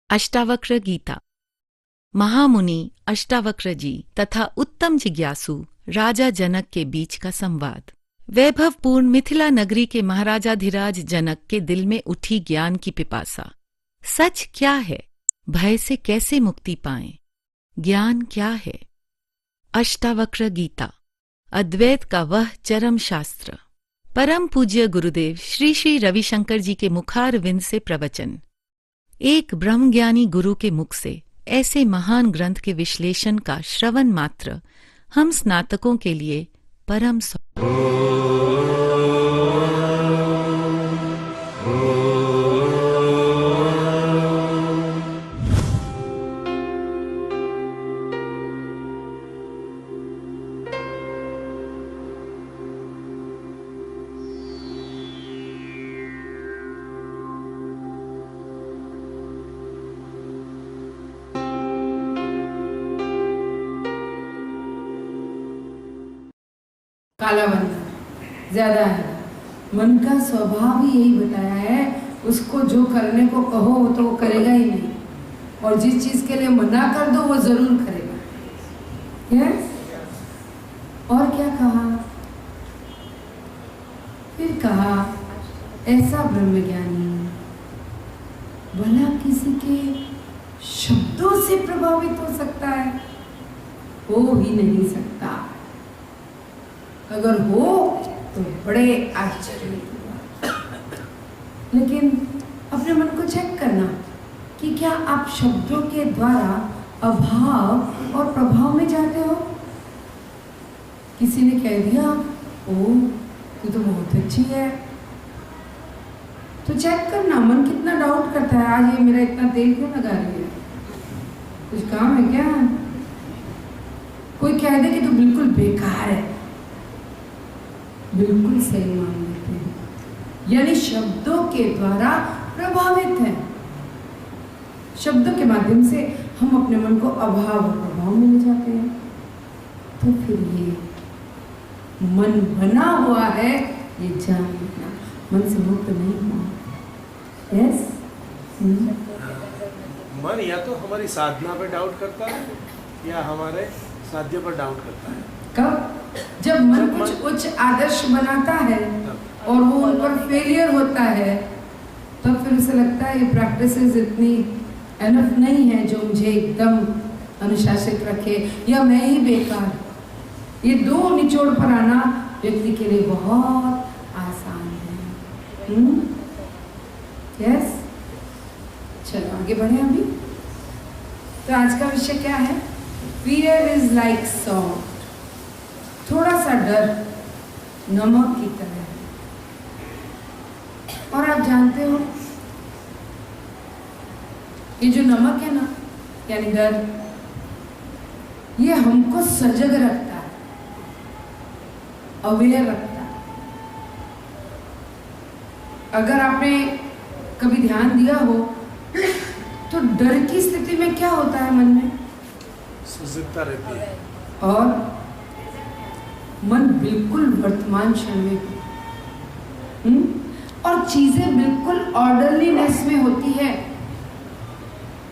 अष्टावक्र गीता। महामुनि अष्टावक्र जी तथा उत्तम जिज्ञासु राजा जनक के बीच का संवाद। वैभवपूर्ण मिथिला नगरी के महाराजाधिराज जनक के दिल में उठी ज्ञान की पिपासा। सच क्या है? भय से कैसे मुक्ति पाएं? ज्ञान क्या है? अष्टावक्र गीता, अद्वैत का वह चरम शास्त्र। परम पूज्य गुरुदेव श्री श्री रविशंकर जी के मुखारविंद से प्रवचन। एक ब्रह्मज्ञानी गुरु के मुख से ऐसे महान ग्रंथ के विश्लेषण का श्रवण मात्र हम स्नातकों के लिए परम काला बनना ज्यादा है। मन का स्वभाव ही यही बताया है, उसको जो करने को कहो तो वो करेगा ही नहीं, और जिस चीज के लिए मना कर दो वो जरूर करेगा। यस? और क्या कहा? फिर कहा ऐसा ब्रह्मज्ञानी भला किसी के शब्दों से प्रभावित हो सकता है? हो ही नहीं सकता। अगर हो तो बड़े आश्चर्य की बात। लेकिन अपने मन को चेक करना कि क्या आप शब्दों के द्वारा अभाव और प्रभाव में जाते हो? किसी ने कह दिया ओ तू तो बहुत अच्छी है, तो चेक करना मन कितना डाउट करता है, आज ये मेरा इतना तेल क्यों लगा रही है, कुछ काम है क्या? कोई कह दे कि तू बिल्कुल बेकार है, बिल्कुल सही मान लेते हैं, यानी शब्दों के द्वारा प्रभावित हैं। शब्दों के माध्यम से हम अपने मन को अभाव और प्रभाव में ले जाते हैं। तो फिर ये मन बना हुआ है, ये जान लेना, मन से मुक्त नहीं हुआ। यस? मन या तो हमारी साधना पर डाउट करता है या हमारे साध्य पर डाउट करता है। कब? जब मन कुछ उच्च आदर्श बनाता है और वो उन पर फेलियर होता है, तब फिर उसे लगता है ये प्रैक्टिसेस इतनी एनफ नहीं है जो मुझे एकदम अनुशासित रखे, या मैं ही बेकार। ये दो निचोड़ पर आना व्यक्ति के लिए बहुत आसान है। यस? चलो आगे बढ़े अभी। तो आज का विषय क्या है? Fear is like salt. थोड़ा सा डर नमक की तरह है। और आप जानते हो ये जो नमक है ना, यानी डर, ये हमको सजग रखता है, अवेयर रखता है। अगर आपने कभी ध्यान दिया हो तो डर की स्थिति में क्या होता है? मन में सजगता रहती है और मन बिल्कुल वर्तमान क्षण में, और चीजें बिल्कुल ऑर्डरलीनेस में होती है।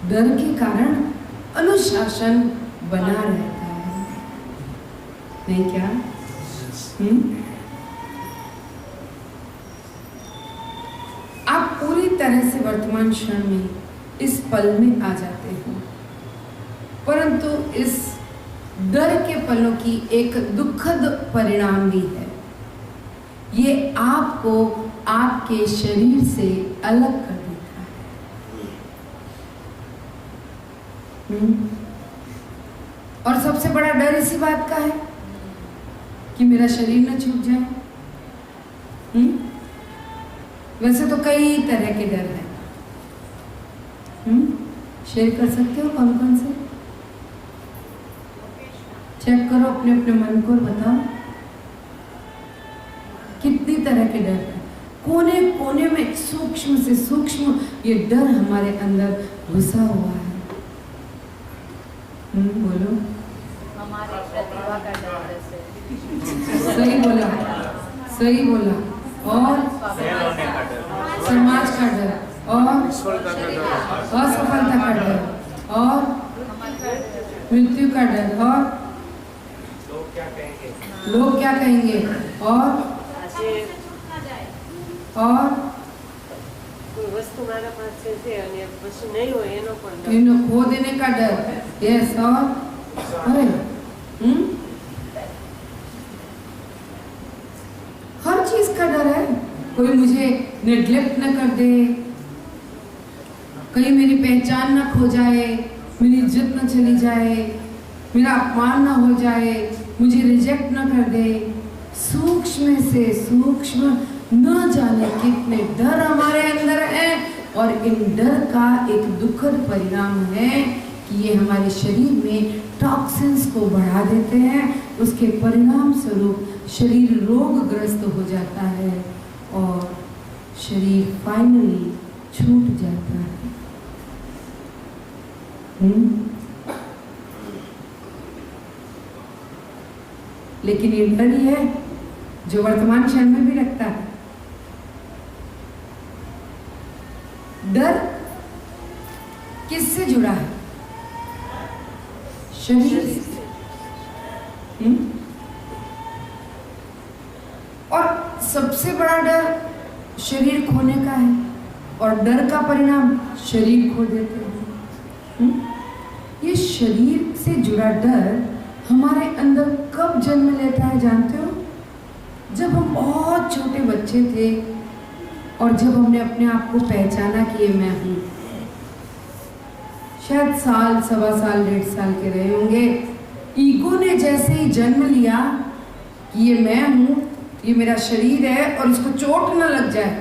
डर के कारण अनुशासन बना रहता है, नहीं क्या? आप पूरी तरह से वर्तमान क्षण में, इस पल में आ जाते हो, परंतु इस डर के पलों की एक दुखद परिणाम भी है। ये आपको आपके शरीर से अलग कर देता है। और सबसे बड़ा डर इसी बात का है कि मेरा शरीर न छूट जाए। वैसे तो कई तरह के डर हैं। शेयर कर सकते हो कौन कौन से? चेक करो अपने अपने मन को और बताओ कितनी तरह के डर हैं। कोने कोने में सूक्ष्म से सूक्ष्म ये डर हमारे अंदर घुसा हुआ है। बोलो। हमारी प्रतिभा का डर से। सही बोला, सही बोला। और समाज का डर, और निष्फलता का डर, असफलता का डर, और मृत्यु का डर, और लोग क्या कहेंगे, और કોઈ વસ્તુ મારા પાસે છે અને વસ્તુ નહીં હોય એનો પણ ડર. इन्हें खो देने का डर, यस, और अरे हर चीज का डर है। कोई मुझे नेग्लेक्ट न कर दे, कहीं मेरी पहचान ना खो जाए, मेरी इज्जत न चली जाए, मेरा अपमान ना हो जाए, मुझे रिजेक्ट ना कर दे। सूक्ष्म से सूक्ष्म न जाने कितने डर हमारे अंदर हैं, और इन डर का एक दुखद परिणाम है कि ये हमारे शरीर में टॉक्सिन्स को बढ़ा देते हैं। उसके परिणाम स्वरूप शरीर रोगग्रस्त हो जाता है और शरीर फाइनली छूट जाता है। लेकिन ये डर ही है जो वर्तमान क्षण में भी रखता है। डर किससे जुड़ा है? शरीर से। और सबसे बड़ा डर शरीर खोने का है, और डर का परिणाम शरीर खो देते हैं। ये शरीर से जुड़ा डर हमारे अंदर कब जन्म लेता है जानते हो? जब हम बहुत छोटे बच्चे थे और जब हमने अपने आप को पहचाना कि ये मैं हूँ। शायद साल, सवा साल, 1.5 साल के रहे होंगे। ईगो ने जैसे ही जन्म लिया कि ये मैं हूँ, ये मेरा शरीर है और इसको चोट न लग जाए,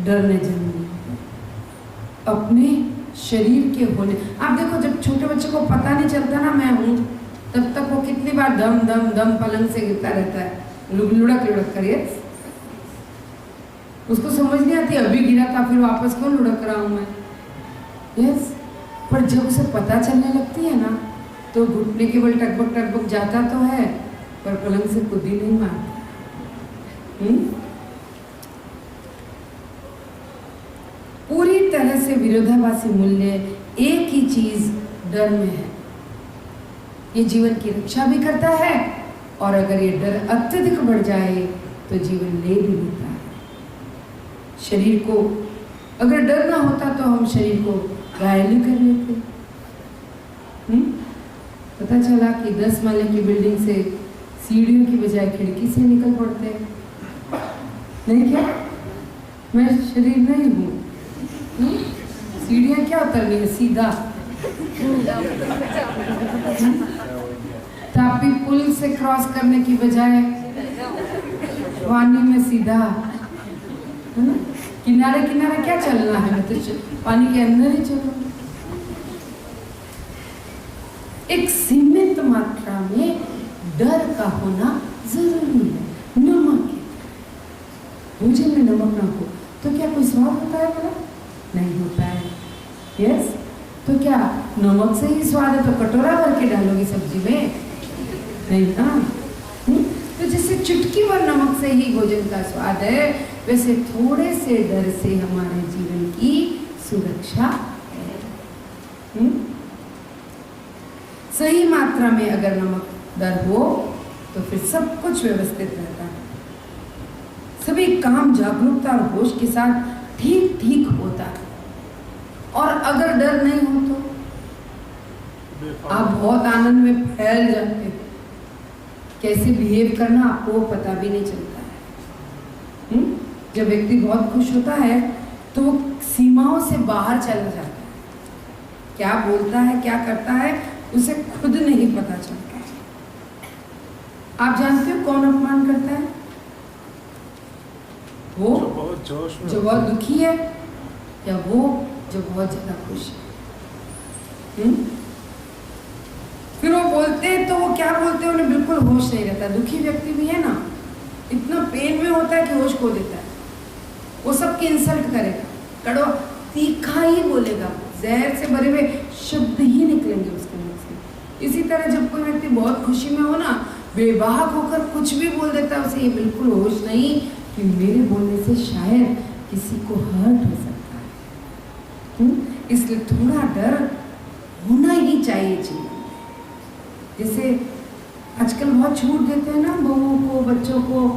डर ने जन्म लिया अपने शरीर के होने। आप देखो, जब छोटे बच्चे को पता नहीं चलता ना मैं हूँ, तब तक वो कितनी बार दम दम दम पलंग से गिरता रहता है, लुढ़क लुढ़क करिए। उसको समझ नहीं आती अभी गिरा था फिर वापस क्यों लुढ़क रहा हूँ मैं। यस, पर जब उसे पता चलने लगती है ना, तो घुटने के बल टकबक टकबक जाता तो है, पर पलंग से खुद ही नहीं मारता। पूरी तरह से विरोधाभासी मूल्य एक ही चीज डर में है। ये जीवन की रक्षा भी करता है, और अगर ये डर अत्यधिक बढ़ जाए तो जीवन ले भी लेता है। शरीर को अगर डर ना होता तो हम शरीर को घायल ही कर लेते। पता चला कि 10 माले की बिल्डिंग से सीढ़ियों की बजाय खिड़की से निकल पड़ते हैं। नहीं क्या? मैं शरीर नहीं हूँ। सीढ़ियाँ क्या उतरनी है, सीधा। तापी पुल से क्रॉस करने की बजाय पानी में सीधा, है ना? किनारे किनारे क्या चलना है, तो पानी के अंदर ही चलो। एक सीमित मात्रा में डर का होना जरूरी है। नमक, भोजन में नमक ना हो तो क्या कोई स्वाद होता है? बोला नहीं होता है। यस, तो क्या नमक से ही स्वाद है तो कटोरा भर के डालोगी सब्जी में? नहीं ना। तो जैसे चुटकी भर नमक से ही भोजन का स्वाद है, वैसे थोड़े से डर से हमारे जीवन की सुरक्षा है। सही मात्रा में अगर नमक डर हो तो फिर सब कुछ व्यवस्थित रहता है। सभी काम जागरूकता और होश के साथ ठीक ठीक होता है। और अगर डर नहीं हो तो आप बहुत आनंद में फैल जाते हैं। कैसे बिहेव करना आपको पता भी नहीं चलता है। जब व्यक्ति बहुत खुश होता है तो वो सीमाओं से बाहर चला जाता है। क्या बोलता है, क्या करता है, उसे खुद नहीं पता चलता है। आप जानते हो कौन अपमान करता है? वो बहुत जोश में, जो बहुत दुखी है, या वो जो बहुत ज्यादा खुश है। फिर वो बोलते हैं तो वो क्या बोलते हैं, उन्हें बिल्कुल होश नहीं रहता। दुखी व्यक्ति भी है ना, इतना पेन में होता है कि होश खो देता है। वो सबकी इंसल्ट करेगा, कड़वा तीखा ही बोलेगा, जहर से भरे हुए शब्द ही निकलेंगे उसके मुंह से। इसी तरह जब कोई व्यक्ति बहुत खुशी में हो ना, बेबाक होकर कुछ भी बोल देता है, उसे ये बिल्कुल होश नहीं कि मेरे बोलने से शायद किसी को हर्ट हो सकता है। इसलिए थोड़ा डर होना ही चाहिए जीवन में। जैसे आजकल बहुत छूट देते हैं ना बहुओं को, बच्चों को,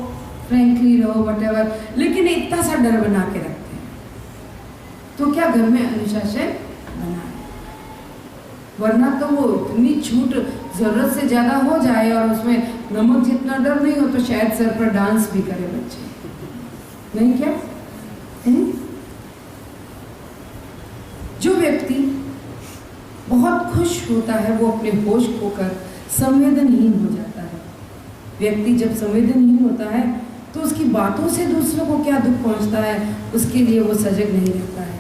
फ्रैंकली रहो वटेवर, लेकिन इतना सा डर बना के रखते हैं। तो क्या घर में अनुशासन बना है? वरना तो वो इतनी छूट जरूरत से ज्यादा हो जाए और उसमें नमक जितना डर नहीं हो तो शायद सर पर डांस भी करे बच्चे, नहीं क्या? जो व्यक्ति बहुत खुश होता है वो अपने होश खोकर संवेदनहीन हो जाता है। व्यक्ति जब संवेदनहीन होता है तो उसकी बातों से दूसरों को क्या दुख पहुंचता है उसके लिए वो सजग नहीं रहता है।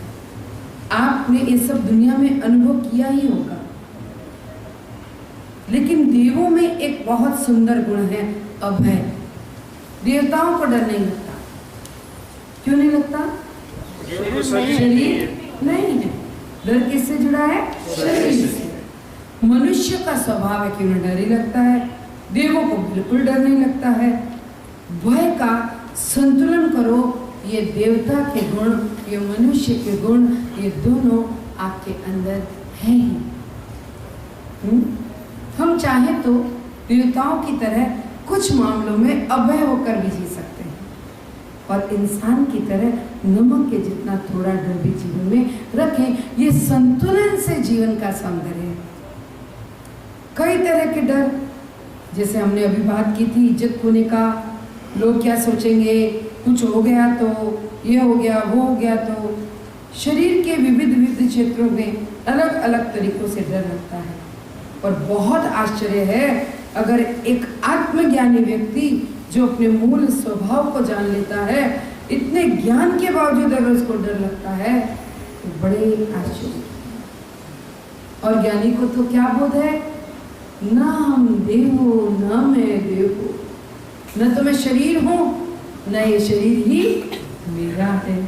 आपने ये सब दुनिया में अनुभव किया ही होगा। लेकिन देवों में एक बहुत सुंदर गुण है, अभय। देवताओं को डर नहीं लगता। क्यों नहीं लगता? शरीर नहीं है। डर किससे जुड़ा है? शरीर से। मनुष्य का स्वभाव है कि उन्हें डर ही लगता है। देवों को बिल्कुल डर नहीं लगता है। भय का संतुलन करो। ये देवता के गुण, ये मनुष्य के गुण, ये दोनों आपके अंदर है ही। हम चाहे तो देवताओं की तरह कुछ मामलों में अभय होकर भी जी सकते हैं और इंसान की तरह नमक के जितना थोड़ा डर भी जीवन में रखें। ये संतुलन से जीवन का सौंदर्य है। कई तरह के डर, जैसे हमने अभी बात की थी इज्जत खोने का, लोग क्या सोचेंगे, कुछ हो गया तो, ये हो गया, वो हो गया तो। शरीर के विविध क्षेत्रों में अलग अलग तरीकों से डर लगता है। और बहुत आश्चर्य है, अगर एक आत्मज्ञानी व्यक्ति जो अपने मूल स्वभाव को जान लेता है, इतने ज्ञान के बावजूद अगर उसको डर लगता है तो बड़े आश्चर्य। और ज्ञानी को तो क्या बोध है? ना हम देव हो, ना मैं देव हो, न तो मैं शरीर हूं, न ये शरीर ही मेरा है।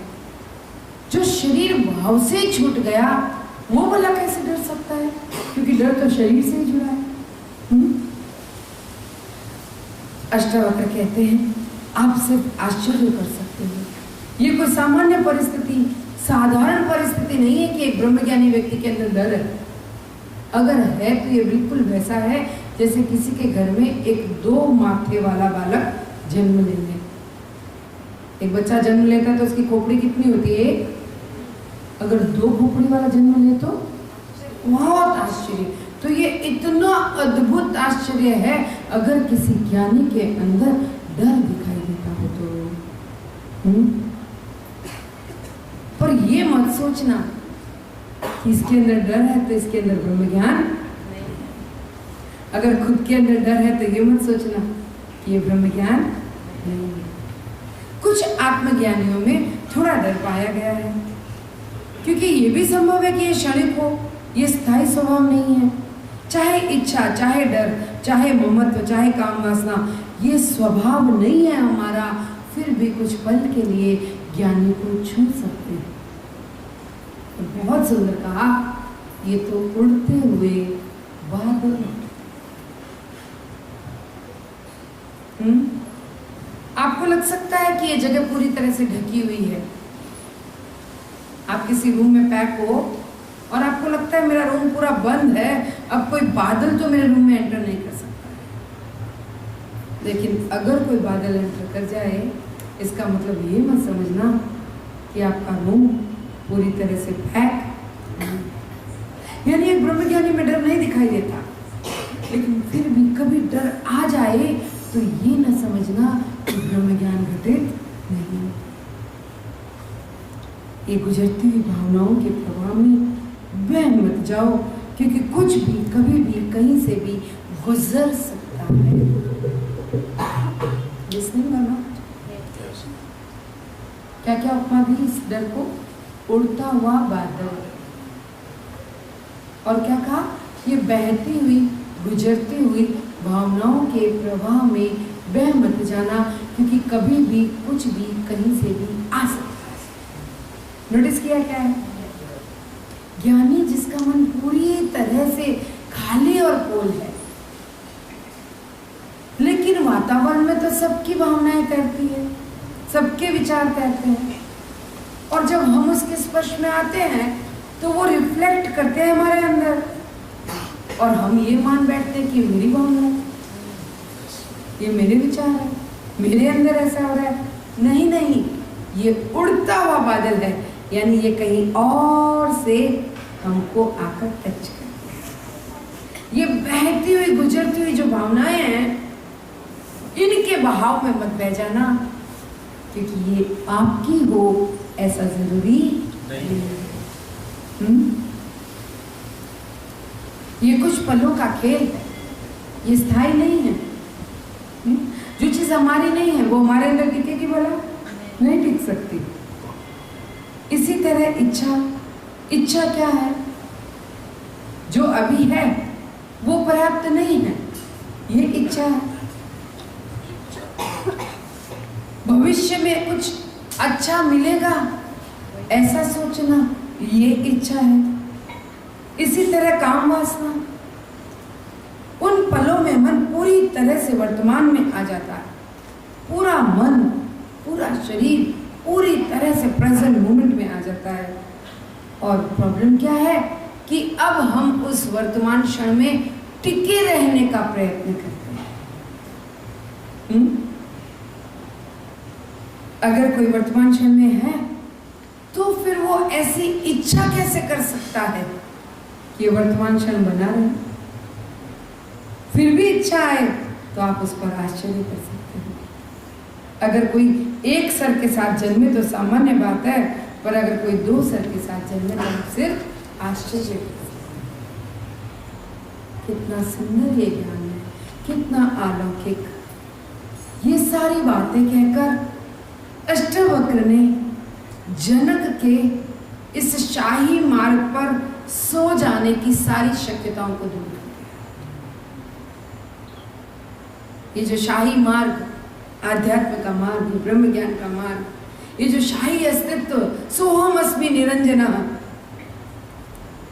जो शरीर भाव से छूट गया वो भला कैसे डर सकता है? क्योंकि डर तो शरीर से ही जुड़ा है। अष्टावक्र कहते हैं आप सिर्फ आश्चर्य कर सकते हैं। ये कोई सामान्य परिस्थिति, साधारण परिस्थिति नहीं है कि एक ब्रह्मज्ञानी व्यक्ति के अंदर डर है। अगर है तो ये बिल्कुल वैसा है जैसे किसी के घर में एक 2 माथे वाला बालक जन्म ले ले। एक बच्चा जन्म लेता है तो उसकी खोपड़ी कितनी होती है? अगर 2 खोपड़ी वाला जन्म ले तो बहुत आश्चर्य। तो ये इतना अद्भुत आश्चर्य है अगर किसी ज्ञानी के अंदर डर दिखाई देता हो तो। पर ये मत सोचना कि इसके अंदर डर है तो इसके अंदर ब्रह्म ज्ञान नहीं है। अगर खुद के अंदर डर है तो ये मत सोचना कि ये ब्रह्म ज्ञान नहीं है। कुछ आत्मज्ञानियों में थोड़ा डर पाया गया है, क्योंकि ये भी संभव है कि ये क्षणिक हो, ये स्थायी स्वभाव नहीं है। चाहे इच्छा, चाहे डर, चाहे ममत्व, चाहे काम वासना, ये स्वभाव नहीं है हमारा, फिर भी कुछ पल के लिए ज्ञानी को छू सकते हैं। तो बहुत सुंदर कहा, ये तो उड़ते हुए बादल। आपको लग सकता है कि ये जगह पूरी तरह से ढकी हुई है। आप किसी रूम में पैक हो और आपको लगता है मेरा रूम पूरा बंद है, अब कोई बादल तो मेरे रूम में एंटर नहीं कर सकता है। लेकिन अगर कोई बादल एंटर कर जाए, इसका मतलब ये मत समझना कि आपका रूम पूरी तरह से पैक। यानी एक ब्रह्मज्ञानी में डर नहीं दिखाई देता, लेकिन फिर भी कभी डर आ जाए तो ये न समझना कि ब्रह्मज्ञान घटित नहीं। ये गुजरती हुई भावनाओं के प्रवाह में बह मत जाओ, क्योंकि कुछ भी कभी भी कहीं से भी गुजर सकता है। क्या क्या उपमा दी इस डर को? उड़ता हुआ बादल। और क्या कहा? ये बहती हुई, गुजरती हुई भावनाओं के प्रवाह में बह मत जाना, क्योंकि कभी भी कुछ भी कहीं से भी आ सकता है। नोटिस किया क्या है? ज्ञानी जिसका मन पूरी तरह से खाली और पोल है, लेकिन वातावरण में तो सबकी भावनाएं तैरती है, सबके विचार तैरते हैं। और जब हम उसके स्पर्श में आते हैं तो वो रिफ्लेक्ट करते हैं हमारे अंदर, और हम ये मान बैठते हैं कि मेरी भावना है, ये मेरे विचार है, मेरे अंदर ऐसा हो रहा है। नहीं नहीं, ये उड़ता हुआ बादल है, यानी ये कहीं और से हमको आकर टच करते हैं। ये बहती हुई गुजरती हुई जो भावनाएं हैं, इनके बहाव में मत बह जाना, क्योंकि ये आपकी हो ऐसा जरूरी नहीं है। ये कुछ पलों का खेल है, ये स्थायी नहीं है। जो चीज हमारी नहीं है वो हमारे अंदर टिकेगी भला? नहीं टिक सकती। इसी तरह इच्छा क्या है? जो अभी है वो पर्याप्त नहीं है, ये इच्छा है। भविष्य में कुछ अच्छा मिलेगा ऐसा सोचना, ये इच्छा है। इसी तरह काम वासना, उन पलों में मन पूरी तरह से वर्तमान में आ जाता है। पूरा मन, पूरा शरीर पूरी तरह से प्रेजेंट मोमेंट में आ जाता है। और प्रॉब्लम क्या है कि अब हम उस वर्तमान क्षण में टिके रहने का प्रयत्न करते हैं। अगर कोई वर्तमान क्षण में है तो फिर वो ऐसी इच्छा कैसे कर सकता है कि ये वर्तमान क्षण बना रहे? फिर भी इच्छा आए तो आप उस पर आश्चर्य कर सकते हैं। अगर कोई एक सर के साथ जन्मे तो सामान्य बात है, पर अगर कोई दो सर के साथ जन्मे तो आप सिर्फ आश्चर्य कर सकते हैं। कितना सुंदर ये ज्ञान है, कितना अलौकिक। ये सारी बातें कहकर अष्टवक्र ने जनक के इस शाही मार्ग पर सो जाने की सारी शक्यताओं को दूर कर दिया। ये जो शाही मार्ग, आध्यात्म का मार्ग, ब्रह्म ज्ञान का मार्ग, ये जो शाही अस्तित्व, सोहम अस्मि निरंजना,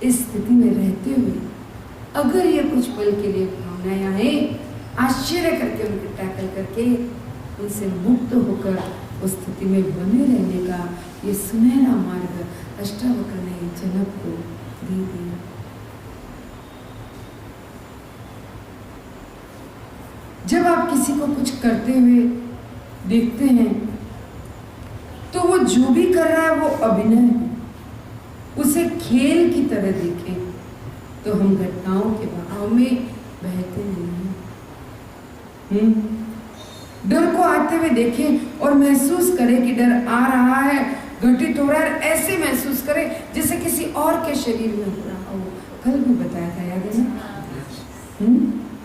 इस स्थिति में रहते हुए अगर ये कुछ पल के लिए भावनाएं आए, आश्चर्य करके उनको टैकल करके उनसे मुक्त होकर उस स्थिति में बने रहने का ये सुनहरा मार्ग अष्टावक्र ने जनक को दे दिया। जब आप किसी को कुछ करते हुए देखते हैं तो वो जो भी कर रहा है वो अभिनय है, उसे खेल की तरह देखें तो हम घटनाओं के बहाव में बहते नहीं हैं। डर को आते हुए देखें और महसूस करें कि डर आ रहा है, घटित हो रहा है, ऐसे महसूस करें जैसे किसी और के शरीर में हो रहा हो। कल भी बताया था, याद है ना?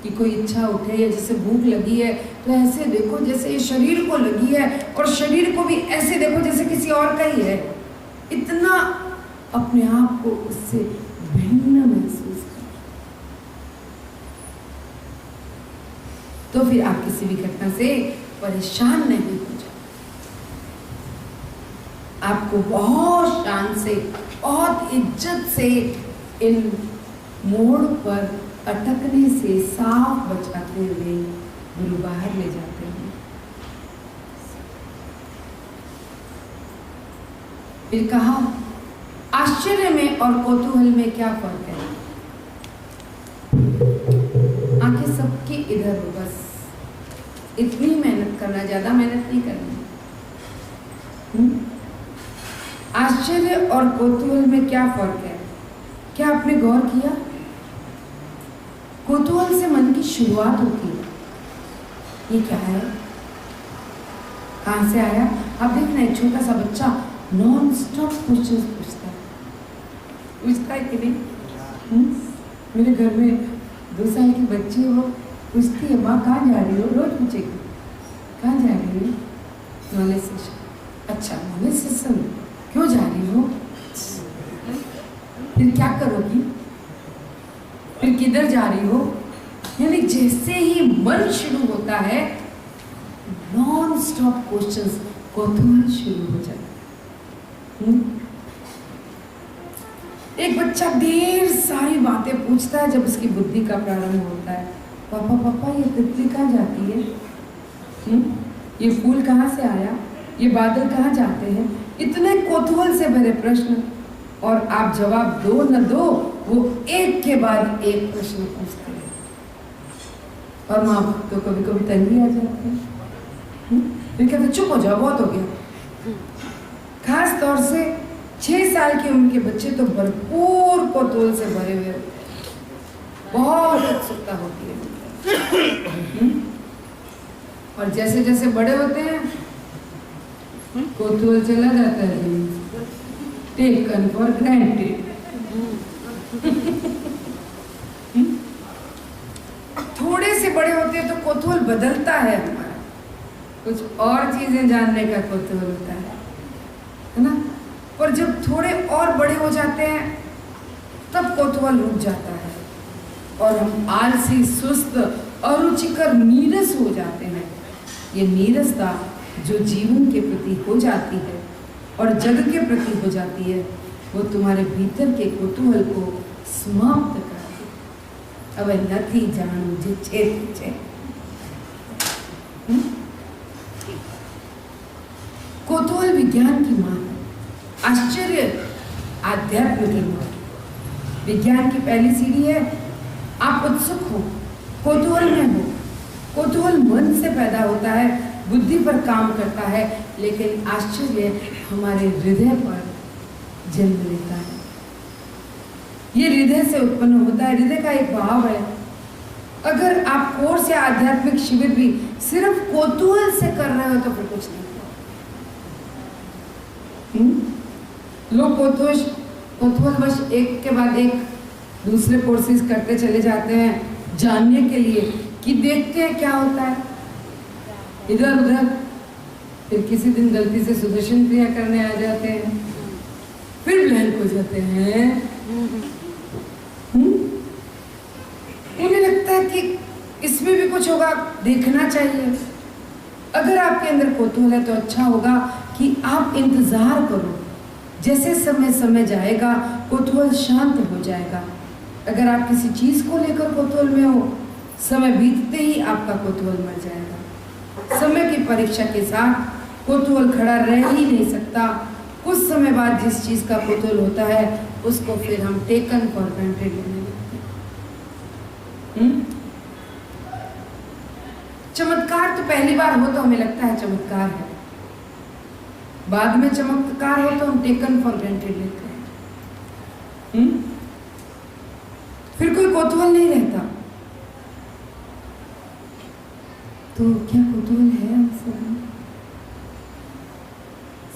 कि कोई इच्छा उठे या जैसे भूख लगी है तो ऐसे देखो जैसे ये शरीर को लगी है, और शरीर को भी ऐसे देखो जैसे किसी और का ही है। इतना अपने आप को उससे भिन्न महसूस करें, तो फिर आप किसी भी घटना से परेशान नहीं हो जाए। आपको बहुत शान से, बहुत इज्जत से इन मोड़ पर अटकने से साफ बचाते हुए गुरु बाहर ले जाते हैं। फिर कहा, आश्चर्य में और कौतूहल में क्या फर्क है? आंखें सबकी इधर हो, बस इतनी मेहनत करना, ज्यादा मेहनत नहीं करनी। आश्चर्य और कौतूहल में क्या फर्क है? क्या आपने गौर किया? कौतूहल से मन की शुरुआत होती है। ये क्या है? कहां से आया? आप देखना, एक छोटा सा बच्चा नॉन स्टॉप क्वेश्चंस पूछता है कि नहीं? मेरे घर में 2 साल की बच्ची हो, पूछती है, माँ कहाँ जा रही हो? रोज पूछेगी, कहाँ जा रही हो? Knowledge session. अच्छा, नॉलेज सेशन क्यों जा रही हो? फिर क्या करोगी? फिर किधर जा रही हो? यानी जैसे ही मन शुरू होता है, नॉन स्टॉप क्वेश्चंस, कौतूहल शुरू हो जाता है। एक बच्चा ढेर सारी बातें पूछता है जब उसकी बुद्धि का प्रारंभ होता है। पापा पापा, ये तितली कहाँ जाती है? ये फूल कहाँ से आया? ये बादल कहाँ जाते हैं? इतने कौतूहल से भरे प्रश्न, और आप जवाब दो न दो, वो एक के बाद एक प्रश्न पूछते हैं। और माँ तो कभी कभी तंगी आ जाती है, फिर कहते चुप हो जाओ, बहुत हो गया। खास तौर से 6 साल की उम्र के बच्चे तो भरपूर कौतूहल से भरे हुए होते हैं, बहुत उत्सुकता होती है। और जैसे जैसे बड़े होते हैं कौतूहल चला जाता है, टेकन फॉर ग्रांटेड। थोड़े से बड़े होते हैं तो कौतूहल बदलता है हमारा, कुछ और चीजें जानने का कौतूहल होता है ना। और जब थोड़े और बड़े हो जाते हैं तब कौतूहल रुक जाता है और हम आलसी, सुस्त, अरुचिकर, नीरस हो जाते हैं। ये नीरसता जो जीवन के प्रति हो जाती है और जग के प्रति हो जाती है, वो तुम्हारे भीतर के कौतूहल को समाप्त करती है। अब नथी जानू जे छे। कौतूहल विज्ञान की मां है, आश्चर्य आध्यात्म की मां। विज्ञान की पहली सीढ़ी है आप उत्सुक हो, कौतूहल में हो। कौतूहल मन से पैदा होता है, बुद्धि पर काम करता है, लेकिन आश्चर्य हमारे हृदय पर जन्म लेता है। ये हृदय से उत्पन्न होता है, हृदय का एक भाव है। अगर आप कोर्स या आध्यात्मिक शिविर भी सिर्फ कौतूहल से कर रहे हो तो फिर कुछ नहीं। लोग कौतूहलवश एक के बाद एक दूसरे कोर्सेज करते चले जाते हैं जानने के लिए कि देखते हैं क्या होता है इधर उधर। फिर किसी दिन गलती से सुदर्शन क्रिया करने आ जाते हैं, फिर ब्लैंक हो जाते हैं। उन्हें लगता है कि इसमें भी कुछ होगा, देखना चाहिए। अगर आपके अंदर कौतूहल है तो अच्छा होगा कि आप इंतजार करो, जैसे समय जाएगा कौतूहल शांत हो जाएगा। अगर आप किसी चीज को लेकर कौतूहल में हो, समय बीतते ही आपका कौतूहल मर जाएगा। समय की परीक्षा के साथ कौतूहल खड़ा रह ही नहीं सकता। कुछ समय बाद जिस चीज का कौतूहल होता है उसको फिर हम टेकन फॉर ग्रांटेड लेने लगते हैं। चमत्कार तो पहली बार हो तो हमें लगता है चमत्कार है, बाद में चमत्कार हो तो हम टेकन फॉर ग्रांटेड लेते हैं। फिर कोई कौतूहल नहीं रहता। तो क्या कौतूहल है हमसे?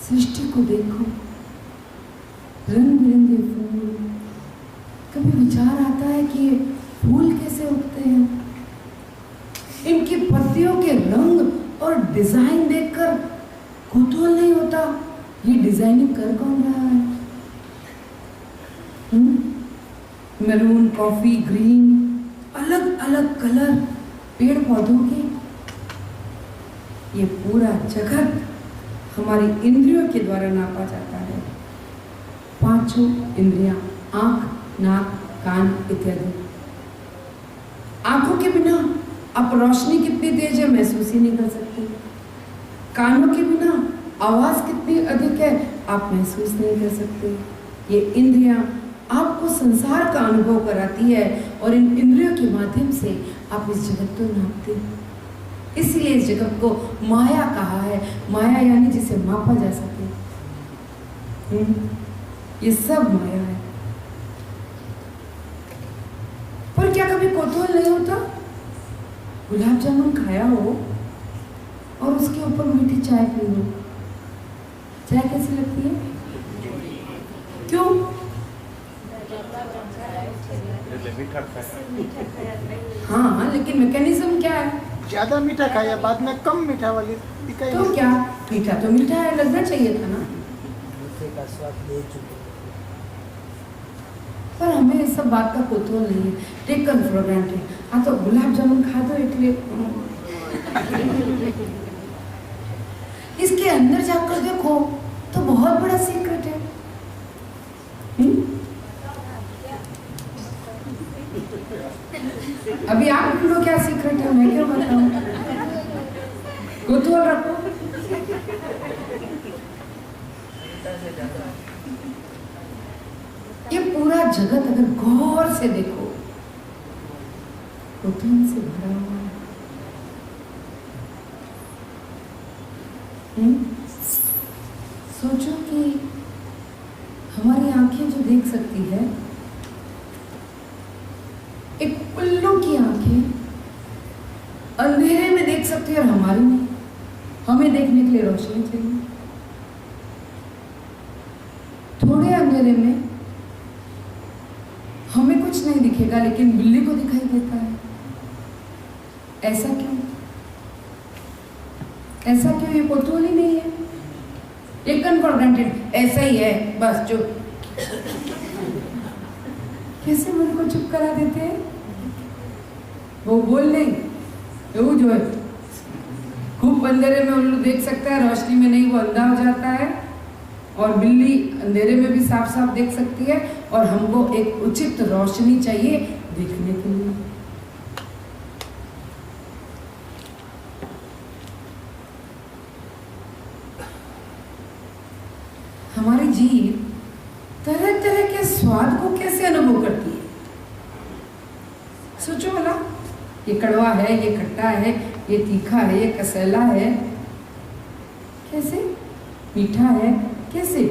सृष्टि को देखो, रंग बिरंगे फूल। कभी विचार आता है कि ये फूल कैसे उगते हैं? इनकी पत्तियों के रंग और डिजाइन देखकर कौतूहल नहीं होता, ये डिजाइनिंग कर कौन रहा है? मैरून, कॉफी, ग्रीन, अलग अलग कलर पेड़ पौधों के। ये पूरा जगत हमारी इंद्रियों के द्वारा नापा जाता है। 5 इंद्रियां, आंख, नाक, कान इत्यादि। आंखों के बिना आप रोशनी कितनी तेज है महसूस ही नहीं कर सकते। कानों के बिना आवाज कितनी अधिक है आप महसूस नहीं कर सकते। ये इंद्रियां आपको संसार का अनुभव कराती है और इन इंद्रियों के माध्यम से आप इस जगत को नापते हैं। इसलिए इस जगत को माया कहा है। माया यानी जिसे मापा जा सके। ये सब माया है। पर क्या कभी कौतूहल नहीं होता? गुलाब जामुन खाया हो और उसके ऊपर मीठी चाय पी लो, चाय कैसी लगती है? क्यों? हाँ, लेकिन मैकेनिज्म क्या है? ज्यादा मीठा खाया, बाद में कम मीठा वाली दिखाई। तो क्या मीठा तो मीठा है, लगना चाहिए था ना। मीठे का स्वाद ले चुके। पर हमें इस सब बात का कौतूहल नहीं है। Taken for granted. हाँ तो गुलाब जामुन खा दो एक लिए। इसके अंदर जाकर देखो तो बहुत बड़ा सीक्रेट है। अभी आप ढूंढो क्या सीक्रेट है, मैं क्यों बताऊं? कौतूहल रखो। जगत अगर गौर से देखो कुतूहल से भरा हुआ है। सोचो कि हमारी आंखें जो देख सकती है, एक उल्लू की आंखें अंधेरे में देख सकती है और हमारी नहीं। हमें देखने के लिए रोशनी चाहिए। थोड़े अंधेरे में हमें कुछ नहीं दिखेगा लेकिन बिल्ली को दिखाई देता है। ऐसा क्यों? ऐसा क्यों? ये कौतूहल ही नहीं है, टेकन फॉर ग्रांटेड, ऐसा ही है बस। चुप। कैसे मन को चुप करा देते हैं? वो बोल नहीं, वो जो है खूब अंधेरे में उल्लू देख सकता है, रोशनी में नहीं, वो अंधा हो जाता है। और बिल्ली अंधेरे में भी साफ साफ देख सकती है और हमको एक उचित रोशनी चाहिए देखने के लिए। हमारी जीभ तरह तरह के स्वाद को कैसे अनुभव करती है? सोचो भला, ये कड़वा है, ये खट्टा है, ये तीखा है, ये कसैला है, कैसे? मीठा है, कैसे?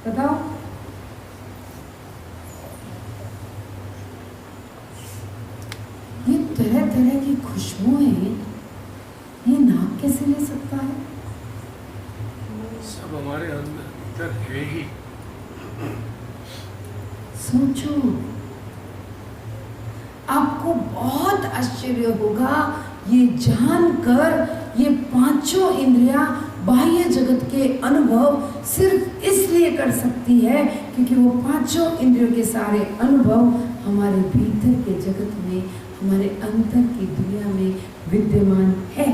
बताओ। ये तरह तरह की खुशबुएं ये नाक कैसे ले सकता है? सब हमारे अंदर है ही। सोचो, आपको बहुत आश्चर्य होगा ये जानकर ये पांचों इंद्रियां बाह्य जगत के अनुभव सिर्फ इसलिए कर सकती है क्योंकि वो पांचों इंद्रियों के सारे अनुभव हमारे भीतर के जगत में, हमारे अंतर की दुनिया में विद्यमान है।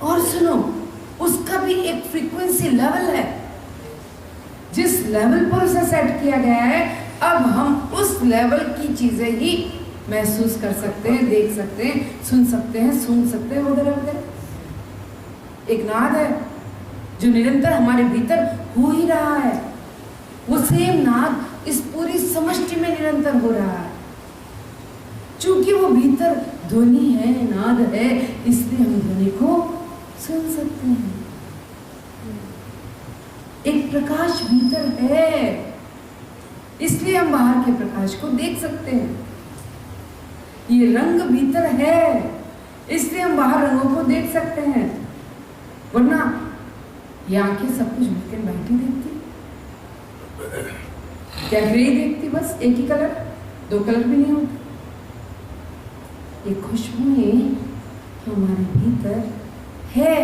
और सुनो, उसका भी एक फ्रीक्वेंसी लेवल है। जिस लेवल पर उसे सेट किया गया है, अब हम उस लेवल की चीजें ही महसूस कर सकते हैं, देख सकते हैं, सुन सकते हैं, सूंघ सकते हैं, वगैरह वगैरह। एक नाद है जो निरंतर हमारे भीतर हो ही रहा है। वो सेम नाद इस पूरी समष्टि में निरंतर हो रहा है। चूंकि वो भीतर ध्वनि है, नाद है, इसलिए हम ध्वनि को सुन सकते हैं। एक प्रकाश भीतर है, इसलिए हम बाहर के प्रकाश को देख सकते हैं। ये रंग भीतर है, इसलिए हम बाहर रंगों को देख सकते हैं। वरना ये आंखें सब कुछ मिलकर बैठी देखती, क्या ग्रे देखती, बस एक ही कलर, दो कलर भी नहीं होते। ये खुशबुएं हमारे भीतर है।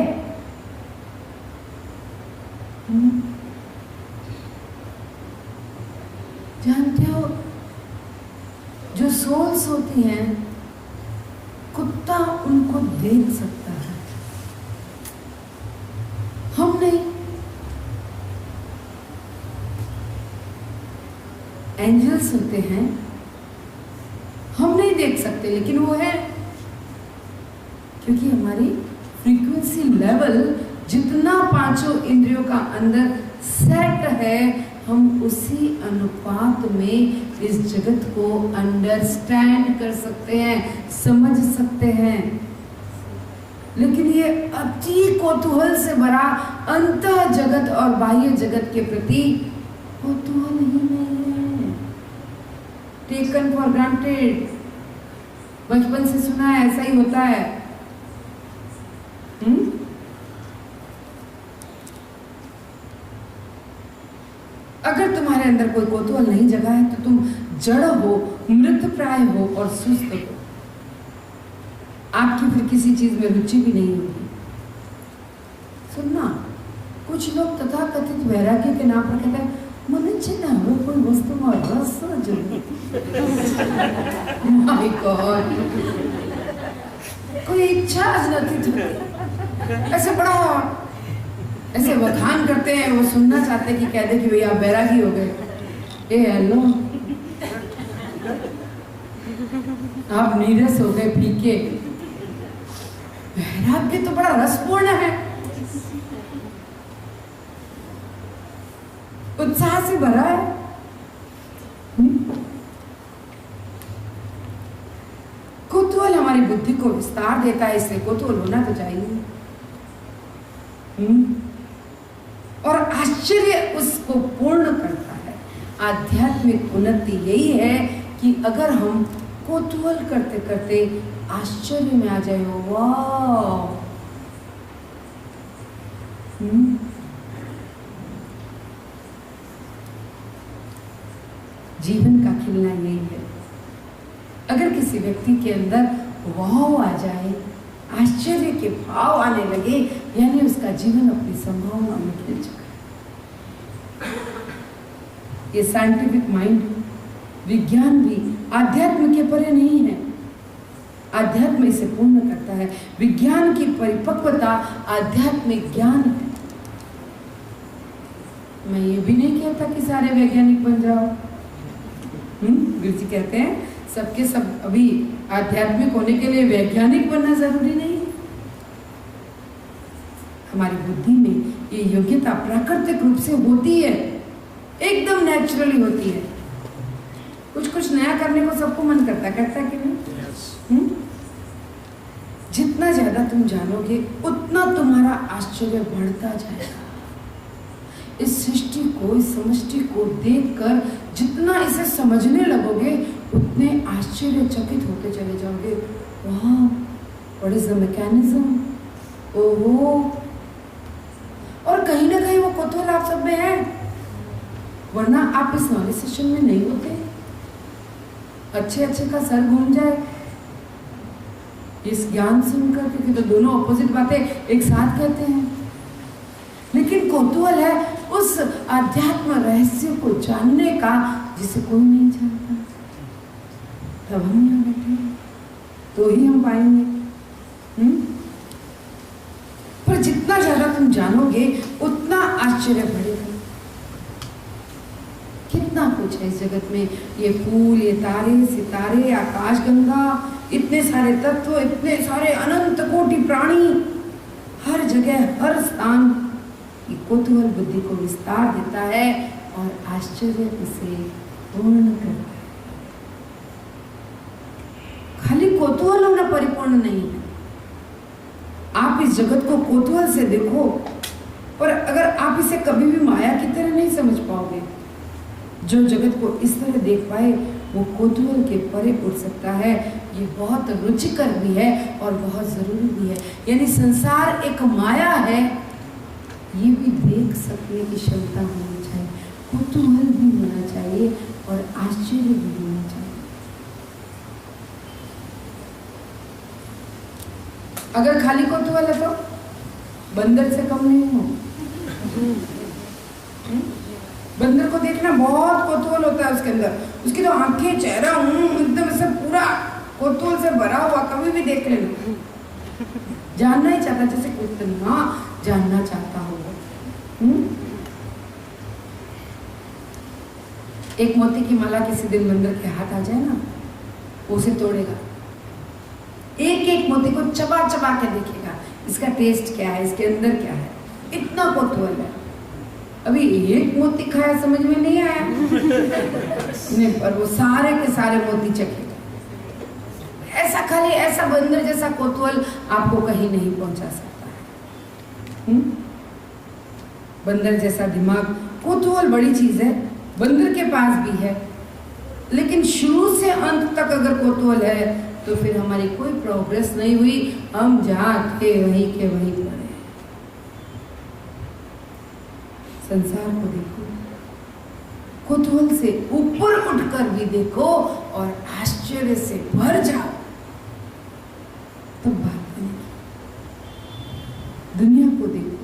जानते हो, जो सोल्स होती हैं, कुत्ता उनको देख सकता है, हम नहीं। एंजल्स होते हैं, हम नहीं देख सकते, लेकिन वो है, क्योंकि हमारी फ्रीक्वेंसी लेवल जितना पांचों इंद्रियों का अंदर सेट है, हम उसी अनुपात में इस जगत को अंडरस्टैंड कर सकते हैं, समझ सकते हैं। लेकिन ये अति कौतूहल से भरा अंतः जगत और बाह्य जगत के प्रति कौतूहल ही नहीं है। टेकन फॉर ग्रांटेड, बचपन से सुना है ऐसा ही होता है। अगर तुम्हारे अंदर कोई कौतूहल नहीं जगा है तो तुम जड़ हो, मृत प्राय हो और सुस्त हो। आपकी फिर किसी चीज में रुचि भी नहीं होगी। सुनना, कुछ लोग तथाकथित वैराग्य के नाम पर कहते हैं मन चिन्ह हो कोई वस्तु में रस माय गॉड, कोई इच्छा नहीं, ऐसे बड़ा ऐसे बखान करते हैं, वो सुनना चाहते हैं कि कह दे कि भैया आप बैरागी हो गए। ए हेलो, आप नीरस हो गए, फीके। वैराग्य तो बड़ा रसपूर्ण है, उत्साह से भरा है। कौतूहल हमारी बुद्धि को विस्तार देता है, इसलिए कौतूहल होना तो चाहिए। और आश्चर्य उसको पूर्ण करता है। आध्यात्मिक उन्नति यही है कि अगर हम कौतूहल करते करते आश्चर्य में आ जाए, वाह, जीवन का खिलना यही है। अगर किसी व्यक्ति के अंदर वाह आ जाए, आश्चर्य के भाव आने लगे, यानी उसका जीवन अपनी संभावना में खिल चुका है। ये साइंटिफिक माइंड, विज्ञान भी आध्यात्म के परे नहीं है। आध्यात्म इसे पूर्ण करता है। विज्ञान की परिपक्वता आध्यात्मिक ज्ञान है। मैं ये भी नहीं कहता कि सारे वैज्ञानिक बन जाओ। गुरु जी कहते हैं सबके सब अभी आध्यात्मिक होने के लिए वैज्ञानिक बनना जरूरी नहीं है। हमारी बुद्धि में ये योग्यता प्राकृतिक रूप से होती है, एकदम नेचुरली होती है। कुछ कुछ नया करने को सबको मन करता है कि नहीं? जितना ज्यादा तुम जानोगे उतना तुम्हारा आश्चर्य बढ़ता जाएगा। इस सृष्टि को, इस समष्टि को देखकर जितना इसे समझने लगोगे उतने आश्चर्यचकित होते चले जाओगे। वाह, व्हाट इज द मैकेनिज्म, ओहो। और कहीं ना कहीं वो कौतूहल आप सब में है, वरना आप इस नॉलेज सेशन में नहीं होते। अच्छे अच्छे का सर घूम जाए इस ज्ञान सुनकर, क्योंकि तो दोनों अपोजिट बातें एक साथ कहते हैं। लेकिन कौतूहल है उस आध्यात्म रहस्य को जानने का जिसे कोई नहीं जानता। तब हम यहाँ बैठे हैं, तो ही हम पाएंगे। पर जितना ज्यादा तुम जानोगे उतना आश्चर्य बढ़ेगा। कितना कुछ है इस जगत में, ये फूल, ये तारे, सितारे, आकाशगंगा, इतने सारे तत्व, इतने सारे अनंत कोटि प्राणी, हर जगह हर स्थान। ये कौतूहल बुद्धि को विस्तार देता है और आश्चर्य इसे पूर्ण करता है। खाली कौतूहल होना परिपूर्ण नहीं है। आप इस जगत को कौतूहल से देखो, पर अगर आप इसे कभी भी माया की तरह नहीं समझ पाओगे। जो जगत को इस तरह देख पाए वो कौतूहल के परे उठ सकता है। ये बहुत रुचिकर भी है और बहुत जरूरी भी है। यानी संसार एक माया है, ये भी देख सकने की क्षमता होनी चाहिए, कौतूहल भी होना चाहिए और आश्चर्य भी होना चाहिए। अगर खाली कौतूहल है तो बंदर से कम नहीं हो। बंदर को देखना बहुत कौतूहल होता है उसके अंदर। उसकी तो आंखें, चेहरा एकदम से पूरा कौतूहल से भरा हुआ, कभी भी देख लेना, जानना ही चाहता, जैसे कितना जानना चाहता होगा। एक मोती की माला किसी दिन बंदर के हाथ आ जाए ना, उसे तोड़ेगा, एक एक मोती को चबा चबा के देखेगा, इसका टेस्ट क्या है, इसके अंदर क्या है। इतना कौतूहल है। अभी एक मोती खाया समझ में नहीं आया नहीं, पर वो सारे के सारे मोती चखेगा। ऐसा खाली ऐसा बंदर जैसा कौतूहल आपको कहीं नहीं पहुंचा सकता है। बंदर जैसा दिमाग, कौतूहल बड़ी चीज है, बंदर के पास भी है। लेकिन शुरू से अंत तक अगर कौतूहल है तो फिर हमारी कोई प्रोग्रेस नहीं हुई, हम जहाँ थे वहीं के वहीं पड़े। संसार को देखो, कौतूहल से ऊपर उठकर भी देखो और आश्चर्य से भर जाओ, तब बात बनेगी। दुनिया को देखो,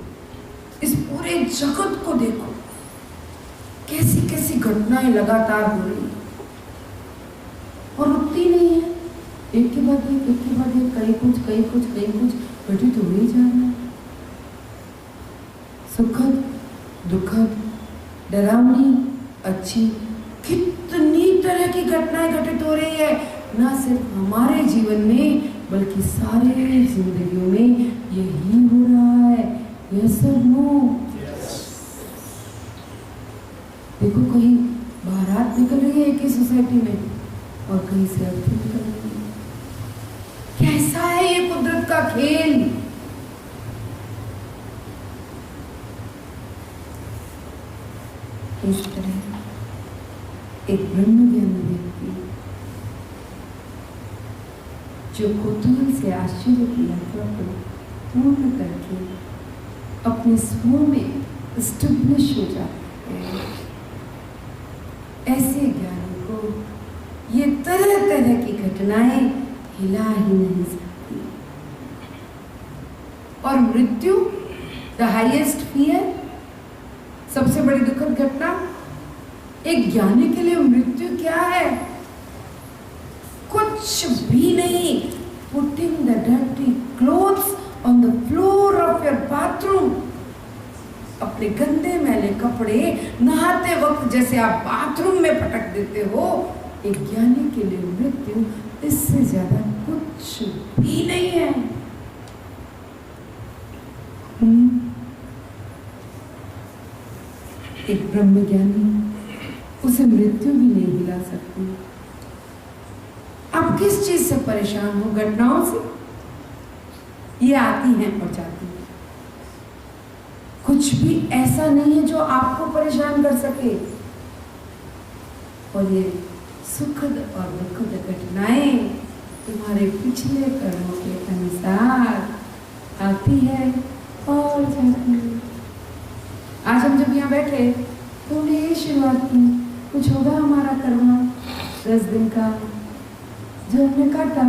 इस पूरे जगत को देखो, कैसी कैसी घटनाएं लगातार हो रही और रुकती नहीं है। एक के बाद एक, एक के बाद एक, कहीं कुछ कहीं कुछ कहीं कुछ घटित हो ही जा रहा है। सुखद, दुखद, डरावनी, अच्छी, कितनी तरह की घटनाएं घटित हो रही है, ना सिर्फ हमारे जीवन में बल्कि सारे जिंदगियों में यही हो रहा है। यस और नो? देखो, कहीं बारात निकल रही है एक ही सोसाइटी में और कहीं से अर्थी निकल रही है। कैसा है ये कुदरत का खेल? इस तरह एक ब्रह्मज्ञानी व्यक्ति जो कौतूहल से आश्चर्य की यात्रा को पूर्ण करके अपने स्व में स्टेब्लिश हो जाते हैं, ऐसे ज्ञानी को ये तरह तरह की घटनाएं हिला ही नहीं सकती। और मृत्यु, द हाईएस्ट फियर, सबसे बड़ी दुखद घटना, एक ज्ञानी के लिए मृत्यु क्या है? कुछ भी नहीं। Putting the dirty clothes on the floor of your bathroom, अपने गंदे मैले कपड़े नहाते वक्त जैसे आप बाथरूम में पटक देते हो, एक ज्ञानी के लिए मृत्यु इससे ज्यादा कुछ भी नहीं है। एक ब्रह्मज्ञानी, उसे मृत्यु भी नहीं हिला सकती। आप किस चीज से परेशान हो? घटनाओं से? ये आती हैं और जाती हैं। कुछ भी ऐसा नहीं है जो आपको परेशान कर सके। और ये सुखद और दुखद घटनाएं तुम्हारे पिछले कर्मों के अनुसार आती है और जाती है। आज हम जब यहाँ बैठे तो हमने ये शुरुआत की, कुछ होगा हमारा कर्म 10 दिन का जो हमने काटा,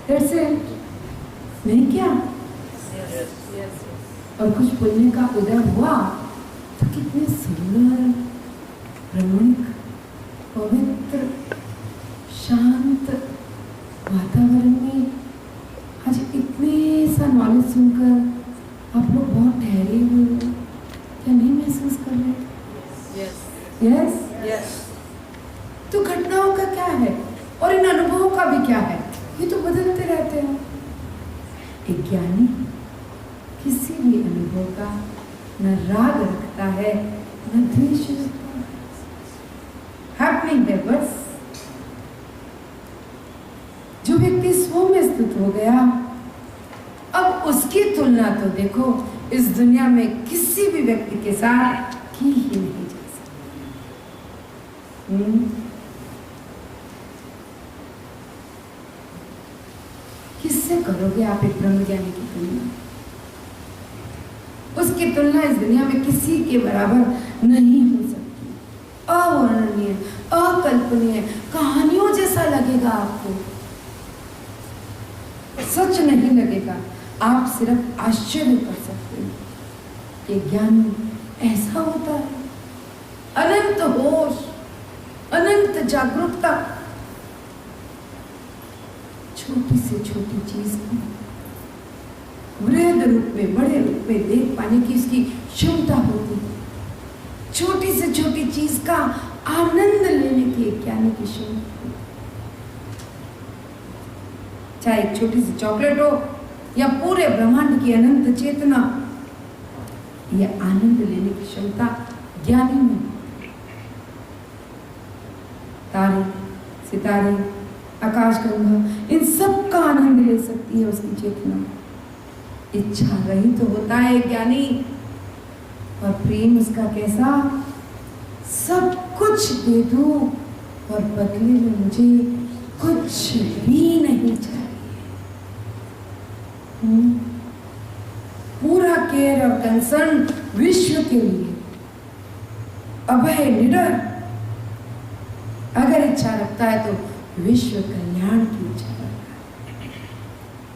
That's it. नहीं क्या? और कुछ पुण्य का उदय हुआ तो कितने सुंदर, रमणीक, पवित्र, शांत वातावरण में आज इतने सा नॉलेज सुनकर आप लोग बहुत ठहरे हुए हो, क्या नहीं महसूस कर रहे? Yes yes. तो घटनाओं का क्या है और इन अनुभवों का भी क्या है? ये तो बदलते रहते हैं। एक ज्ञानी किसी भी अनुभव का न राग रखता है न द्वेष रखता है। हैपनिंग है बस। जो व्यक्ति स्व में स्थित हो गया, अब उसकी तुलना तो देखो इस दुनिया में किसी भी व्यक्ति के साथ की ही नहीं जा सकती। किससे करोगे आप एक ब्रह्मज्ञानी की तुलना? उसकी तुलना इस दुनिया में किसी के बराबर नहीं हो सकती। अवर्णनीय, अकल्पनीय, कहानियों जैसा लगेगा आपको, सच नहीं लगेगा। आप सिर्फ आश्चर्य कर सकते हैं कि ज्ञान ऐसा होता है। अनंत होश, अनंत जागरूकता, छोटी से छोटी चीज को वृहद रूप में, बड़े रूप में देख पाने की उसकी क्षमता होती है। छोटी से छोटी चीज का आनंद लेने की ज्ञानी की क्षमता, चाहे एक छोटी सी चॉकलेट हो या पूरे ब्रह्मांड की अनंत चेतना, यह आनंद लेने की क्षमता ज्ञानी में। तारे, सितारे, आकाशगंगा, इन सब का आनंद ले सकती है उसकी चेतना। इच्छा रही तो होता है ज्ञानी। और प्रेम उसका कैसा? सब कुछ दे दो और बदले में मुझे कुछ भी नहीं चाहिए। पूरा केयर और कंसर्न विश्व के लिए, अभय निडर। अगर इच्छा रखता है तो विश्व कल्याण की इच्छा रखता है।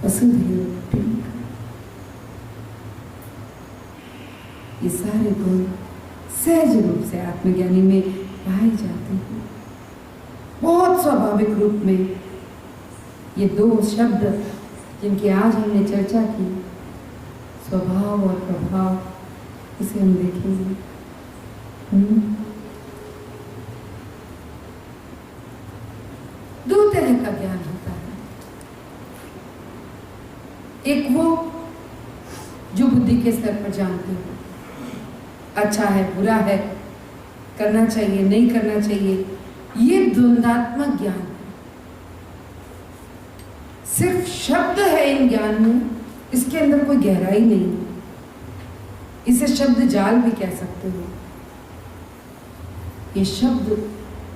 वसुधैव कुटुंबकम्। ये सारे गुण सहज रूप से आत्मज्ञानी में पाए जाते हैं। बहुत स्वाभाविक रूप में ये दो शब्द जिनकी आज हमने चर्चा की, स्वभाव और प्रभाव, इसे हम देखेंगे। दो तरह का ज्ञान होता है। एक वो जो बुद्धि के स्तर पर जानते हो, अच्छा है बुरा है, करना चाहिए नहीं करना चाहिए, ये द्वंदात्मक ज्ञान है। सिर्फ शब्द है इन ज्ञान में, इसके अंदर कोई गहराई नहीं है। इसे शब्द जाल भी कह सकते हो। ये शब्द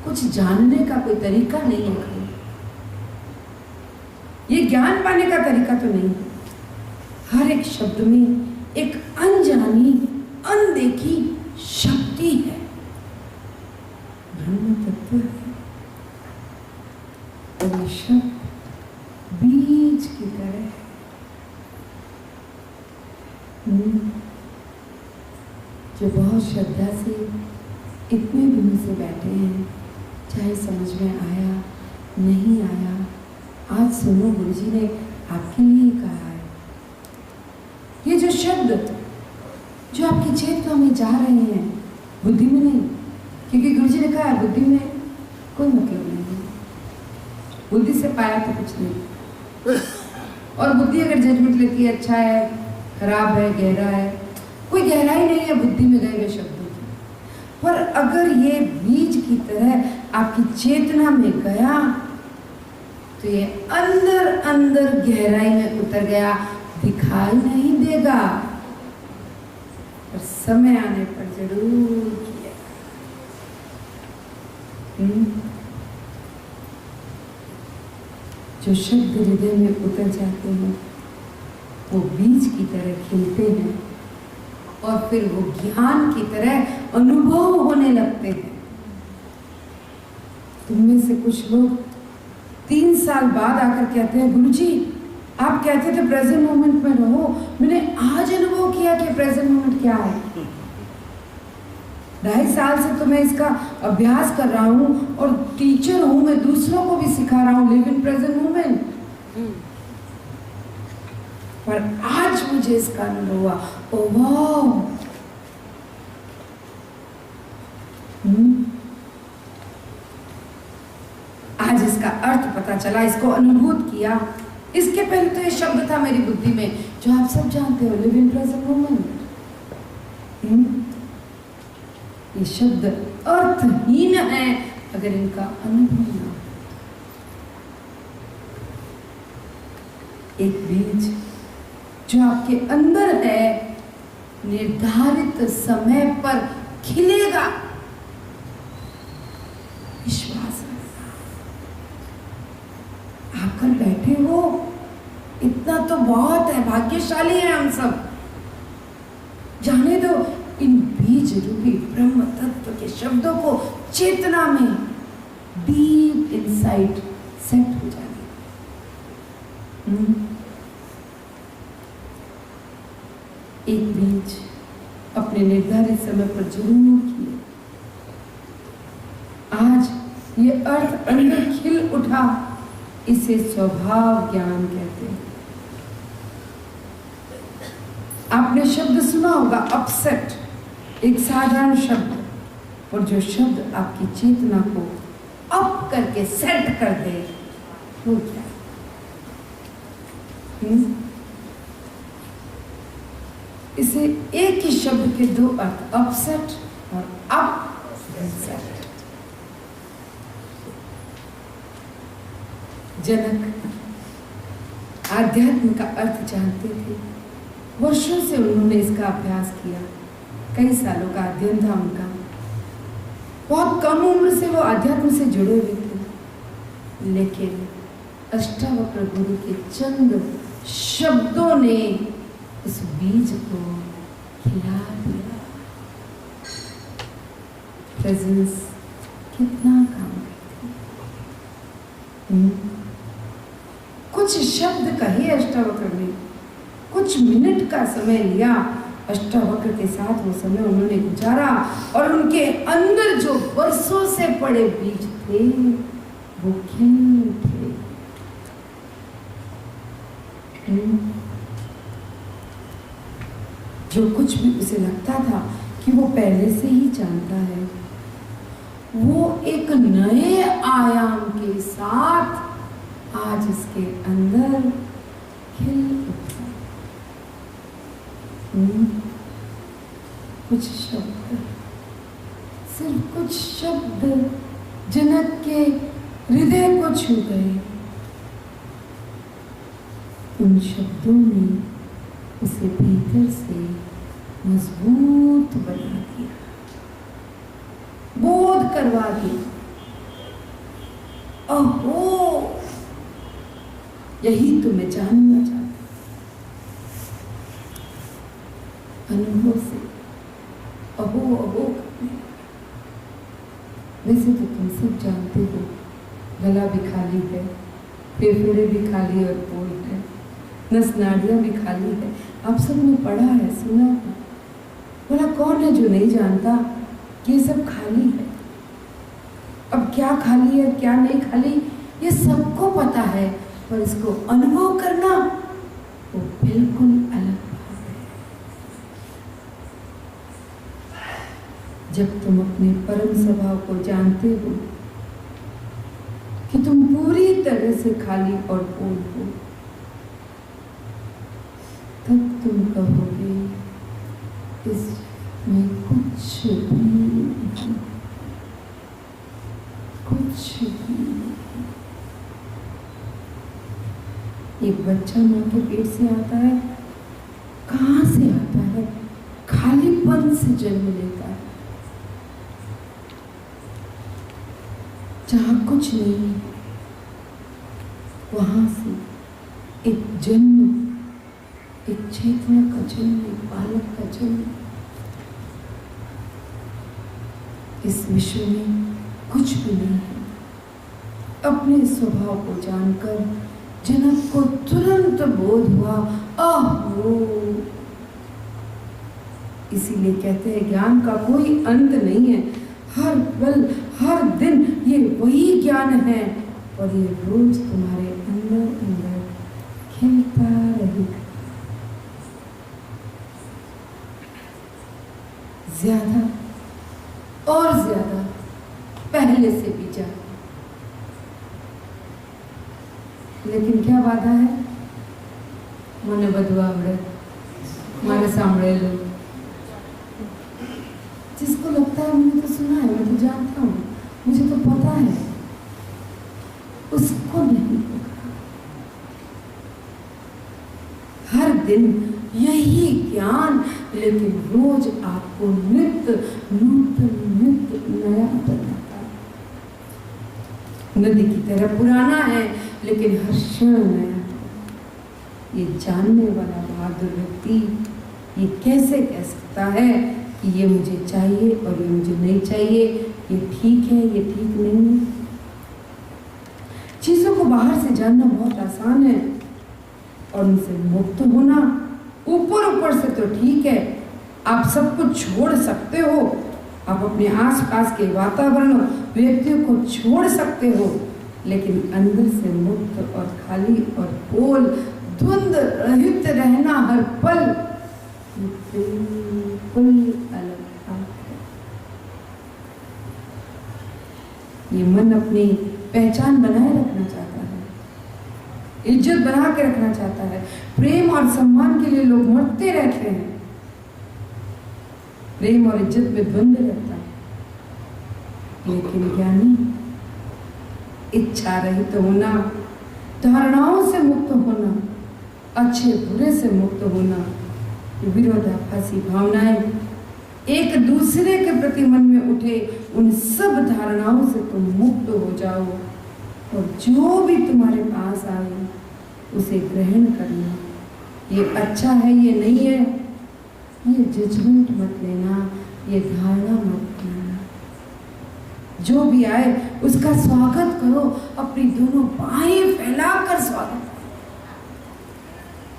कुछ जानने का कोई तरीका नहीं है, ये ज्ञान पाने का तरीका तो नहीं। हर एक शब्द में एक अनजानी अनदेखी शक्ति है, ब्रह्म तत्व है। और ये शब्द बीज की तरह है। जो बहुत श्रद्धा से इतने दिनों से बैठे हैं, चाहे समझ में आया नहीं आया, आज सुनो गुरुजी ने आपके लिए कहा है। ये जो शब्द जो आपकी चेतना में जा रहे हैं, बुद्धि में नहीं, क्योंकि गुरुजी ने कहा बुद्धि में कोई मतलब नहीं, बुद्धि से पाया तो कुछ नहीं। और बुद्धि अगर जजमेंट लेती है अच्छा है खराब है गहरा है, कोई गहराई नहीं है बुद्धि में गए हुए शब्दों की। पर अगर ये बीज की तरह आपकी चेतना में गया तो ये अंदर अंदर गहराई में उतर गया, दिखाई नहीं देगा पर समय आने पर जरूर किया। जो शब्द हृदय में उतर जाते हैं वो बीज की तरह खिलते हैं और फिर वो ज्ञान की तरह अनुभव होने लगते हैं। तुममें से कुछ लोग 3 साल बाद आकर कहते हैं गुरुजी आप कहते थे प्रेजेंट मोमेंट में रहो, मैंने आज अनुभव किया कि प्रेजेंट मोमेंट क्या है। 2.5 साल से तो मैं इसका अभ्यास कर रहा हूँ और टीचर हूँ, मैं दूसरों को भी सिखा रहा हूँ लिव इन प्रेजेंट मोमेंट, पर आज मुझे इसका अनुभव हुआ। ओ वाह, आज इसका अर्थ पता चला, इसको अनुभूत किया। इसके पहले तो ये शब्द था मेरी बुद्धि में जो आप सब जानते हो, लिव इन प्रेजेंट मोमेंट। ये शब्द अर्थहीन है अगर इनका अनुभव ना हो। एक बीज जो आपके अंदर है निर्धारित समय पर खिलेगा, विश्वास रखना। आप कल बैठे हो, इतना तो बहुत है, भाग्यशाली है हम सब। जाने दो इन बीज रूपी ब्रह्म तत्व के शब्दों को चेतना में डीप इनसाइट सेट हो जाने। एक बीज अपने निर्धारित समय पर जरूर किए। आज ये अर्थ अंदर खिल उठा, इसे स्वभाव ज्ञान कहते हैं। आपने शब्द सुना होगा अपसेट, एक साधारण शब्द, और जो शब्द आपकी चेतना को अप करके सेट कर दे वो क्या? इसे एक ही शब्द के 2 अर्थ, अपसेट और अपसेट। जनक आध्यात्म का अर्थ जानते थे, वर्षों से उन्होंने इसका अभ्यास किया, कई सालों का अध्ययन था उनका। बहुत कम उम्र से वो अध्यात्म से जुड़े हुए थे, लेकिन अष्टावक्र गुरु के चंद शब्दों ने उस बीज को खिला दिया। प्रेजेंस कितना काम करती। कुछ शब्द कहे अष्टावक्र ने, कुछ मिनट का समय लिया, अष्टावक्र के साथ वो समय उन्होंने गुजारा और उनके अंदर जो वर्षों से पड़े बीज थे वो खिल उठे। जो कुछ भी उसे लगता था कि वो पहले से ही जानता है, वो एक नए आयाम के साथ आज इसके अंदर खिल उठा। कुछ शब्द, सिर्फ कुछ शब्द जनक के हृदय को छू गए। उन शब्दों ने उसे भीतर से मजबूत बना दिया, बोध करवा दिया। अहो, यही तो मैं जानना चाहता, अनुभव से अहो अहो करने। वैसे तो तुम सब जानते हो, गला भी खाली है, फेफड़े भी खाली और पोल है, नस नाड़ियां भी खाली है। आप सब ने पढ़ा है, सुना है। बोला कौन है जो नहीं जानता कि ये सब खाली है। अब क्या खाली है क्या नहीं खाली ये सबको पता है, पर इसको अनुभव करना वो बिल्कुल अलग बात है। जब तुम अपने परम स्वभाव को जानते हो कि तुम पूरी तरह से खाली और पूर्ण हो, तब तुम कहोगे इसमें कुछ भी नहीं, कुछ भी नहीं। एक बच्चा माँ के पेट से आता है, कहाँ से आता है? खालीपन से जन्म लेता है, जहाँ कुछ नहीं है, वहां से एक जन्म, एक चेतना का जन्म, एक बालक का जन्म। इस विश्व में कुछ भी नहीं है। अपने स्वभाव को जानकर जनक को तुरंत बोध हुआ, आहो। इसीलिए कहते हैं ज्ञान का कोई अंत नहीं है। हर पल हर दिन ये वही ज्ञान है और ये रोज तुम्हारे अंदर अंदर खिलता रहेगा। ज्यादा और ज्यादा, पहले से भी ज्यादा। लेकिन क्या बाधा है? मने बधु आवड़े, मारे सांभळे लो। जिसको लगता है मैंने तो सुना है, मैं तो जानता हूँ, मुझे तो पता है, उसको नहीं पता। हर दिन यही ज्ञान, लेकिन रोज आपको नित्य नूतन नित्य नया बनाता है। नदी की तरह पुराना है, लेकिन हर क्षण नया। ये जानने वाला बहादुर व्यक्ति ये कैसे कह सकता है कि ये मुझे चाहिए और ये मुझे नहीं चाहिए, ये ठीक है ये ठीक नहीं है। चीजों को बाहर से जानना बहुत आसान है और उनसे मुक्त होना ऊपर ऊपर से तो ठीक है, आप सब कुछ छोड़ सकते हो, आप अपने आसपास के वातावरण व्यक्तियों को छोड़ सकते हो, लेकिन अंदर से मुक्त और खाली और पोल द्वंद्व रहित रहना हर पल बिल्कुल अलग बात है। ये मन अपनी पहचान बनाए रखना चाहता है, इज्जत बना के रखना चाहता है। प्रेम और सम्मान के लिए लोग मरते रहते हैं। प्रेम और इज्जत में द्वंद्व रहता है, लेकिन ज्ञानी इच्छा रहित होना, धारणाओं से मुक्त होना, अच्छे बुरे से मुक्त होना, विरोधाभासी भावनाएं एक दूसरे के प्रति मन में उठे, उन सब धारणाओं से तुम मुक्त हो जाओ और जो भी तुम्हारे पास आए उसे ग्रहण करना। ये अच्छा है ये नहीं है, ये जजमेंट मत लेना, ये धारणा मत लेना। जो भी आए उसका स्वागत करो, अपनी दोनों बाहें फैलाकर स्वागत करो।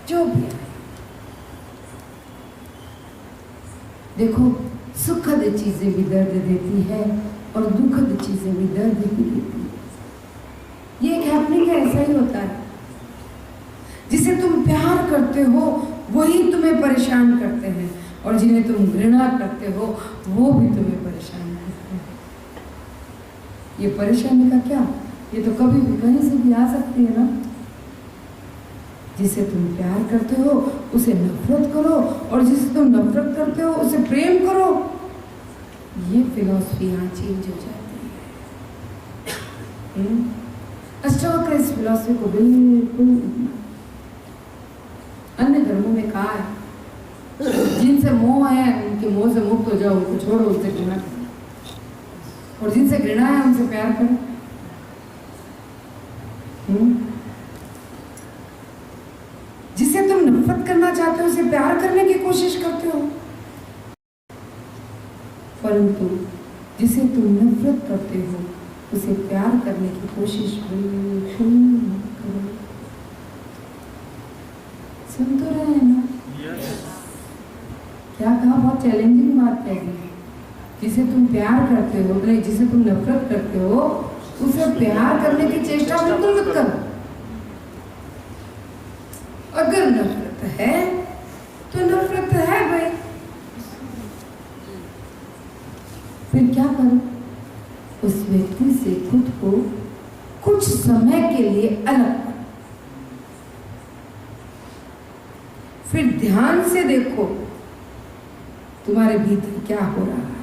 जो भी आए, देखो सुखद चीजें भी दर्द देती है और दुखद चीजें भी दर्द भी देती है। ये एक हैपनिंग है, ऐसा ही होता है। जिसे तुम प्यार करते हो वही तुम्हें परेशान करते हैं और जिन्हें तुम घृणा करते हो वो भी तुम्हें परेशान करते हैं। ये परेशानी का क्या, ये तो कभी भी कहीं से भी आ सकती है ना। जिसे तुम प्यार करते हो उसे नफरत करो, और जिसे तुम नफरत करते हो उसे प्रेम करो। ये फिलॉसफी यहाँ चेंज हो जाती है। अष्टावक्र इस फिलॉसफी को बिल्कुल, अन्य धर्मों में कहा है जिनसे मोह है उनके मोह से मुक्त हो जाओ, उनको छोड़ो, उससे घृणा करो, और जिनसे घृणा है उनसे प्यार करो। जिसे तुम नफरत करना चाहते हो उसे प्यार करने की कोशिश करते हो, परंतु जिसे तुम नफरत करते हो उसे प्यार करने की कोशिश बिल्कुल मत करो। सुन तो रहे हैं ना? क्या कहा? बहुत चैलेंजिंग बात कह दी। जिसे तुम प्यार करते हो, नहीं जिसे तुम नफरत करते हो उसे प्यार करने की चेष्टा बिल्कुल मत करो। अगर नफरत है तो नफरत है भाई, फिर क्या करो? उस व्यक्ति से खुद को कुछ समय के लिए अलग करो, फिर ध्यान से देखो तुम्हारे भीतर क्या हो रहा है।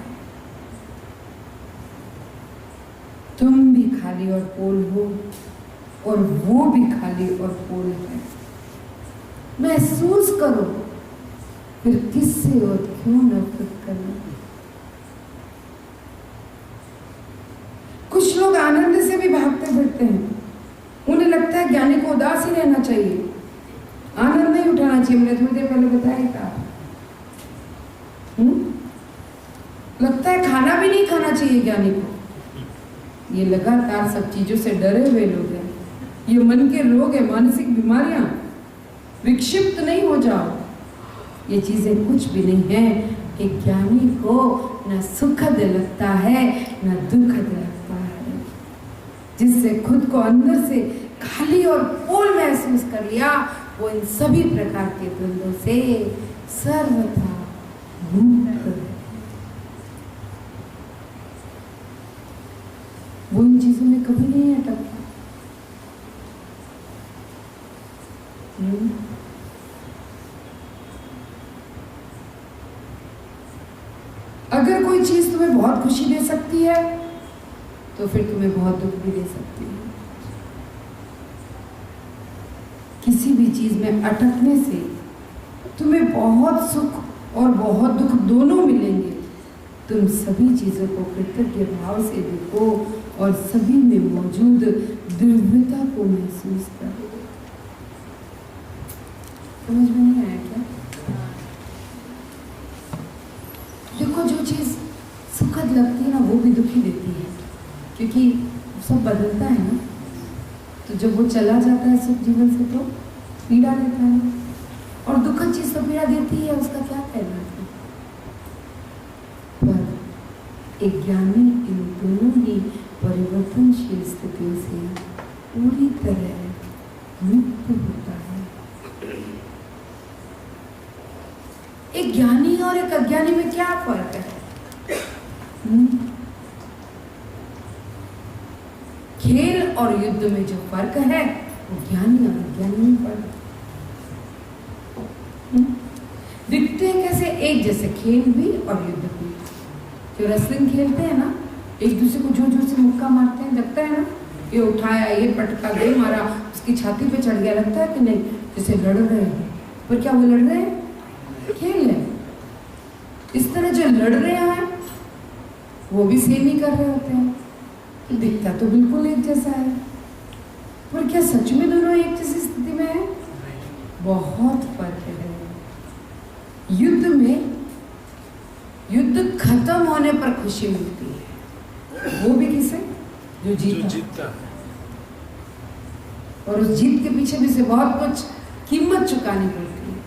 तुम भी खाली और पोल हो और वो भी खाली और पोल है। महसूस करो फिर किससे और क्यों नफरत करना। कुछ लोग आनंद से भी भागते फिरते हैं, उन्हें लगता है ज्ञानी को उदास ही रहना चाहिए, आनंद नहीं उठाना चाहिए। मैंने थोड़ी देर पहले बताया था। लगता है खाना भी नहीं खाना चाहिए ज्ञानी को। ये लगातार सब चीजों से डरे हुए लोग हैं, ये मन के रोग है, मानसिक बीमारियां। विक्षिप्त नहीं हो जाओ, ये चीजें कुछ भी नहीं है। एक ज्ञानी को न सुखद लगता है न दुखद लगता है। जिससे खुद को अंदर से खाली और पोल महसूस कर लिया, वो इन सभी प्रकार के द्वंद्वों से सर्वथा मुक्त है। वो इन चीजों में कभी नहीं अटकता। अगर कोई चीज तुम्हें बहुत खुशी दे सकती है तो फिर तुम्हें बहुत दुख भी दे सकती है। किसी भी चीज में अटकने से तुम्हें बहुत सुख और बहुत दुख दोनों मिलेंगे। तुम सभी चीजों को कृतज्ञ भाव से देखो और सभी में मौजूद दिव्यता को महसूस करो। समझ में नहीं आया क्या? देखो, जो चीज सुखद लगती है ना वो भी दुखी देती है, क्योंकि सब बदलता है ना। तो जब वो चला जाता है सुख जीवन से तो पीड़ा देता है, और दुखद चीज तो पीड़ा देती है, उसका क्या कहना है। पर एक ज्ञानी इन दोनों ही परिवर्तनशील स्थितियों से पूरी तरह मुक्त होता है। एक ज्ञानी और एक अज्ञानी में क्या फर्क है? खेल और युद्ध में जो फर्क है वो ज्ञानी और अज्ञानी में फर्क है। दिखते हैं कैसे एक जैसे, खेल भी और युद्ध भी। जो रेसलिंग खेलते हैं ना, एक दूसरे को जोर जोर से मुक्का मारते हैं, लगता है ना ये उठाया, ये पटका दे मारा, उसकी छाती पे चढ़ गया, लगता है कि नहीं जैसे लड़ रहे हैं। पर क्या वो लड़ रहे हैं? खेल है। इस तरह जो लड़ रहे हैं वो भी सेम ही कर रहे होते हैं। दिखता तो बिल्कुल एक जैसा है, पर क्या सच में दोनों एक जैसी स्थिति में है? बहुत फर्क है। युद्ध में युद्ध खत्म होने पर खुशी मिलती है, वो भी किसे? जो जीता है। और उस जीत के पीछे भी से बहुत कुछ कीमत चुकानी पड़ती है।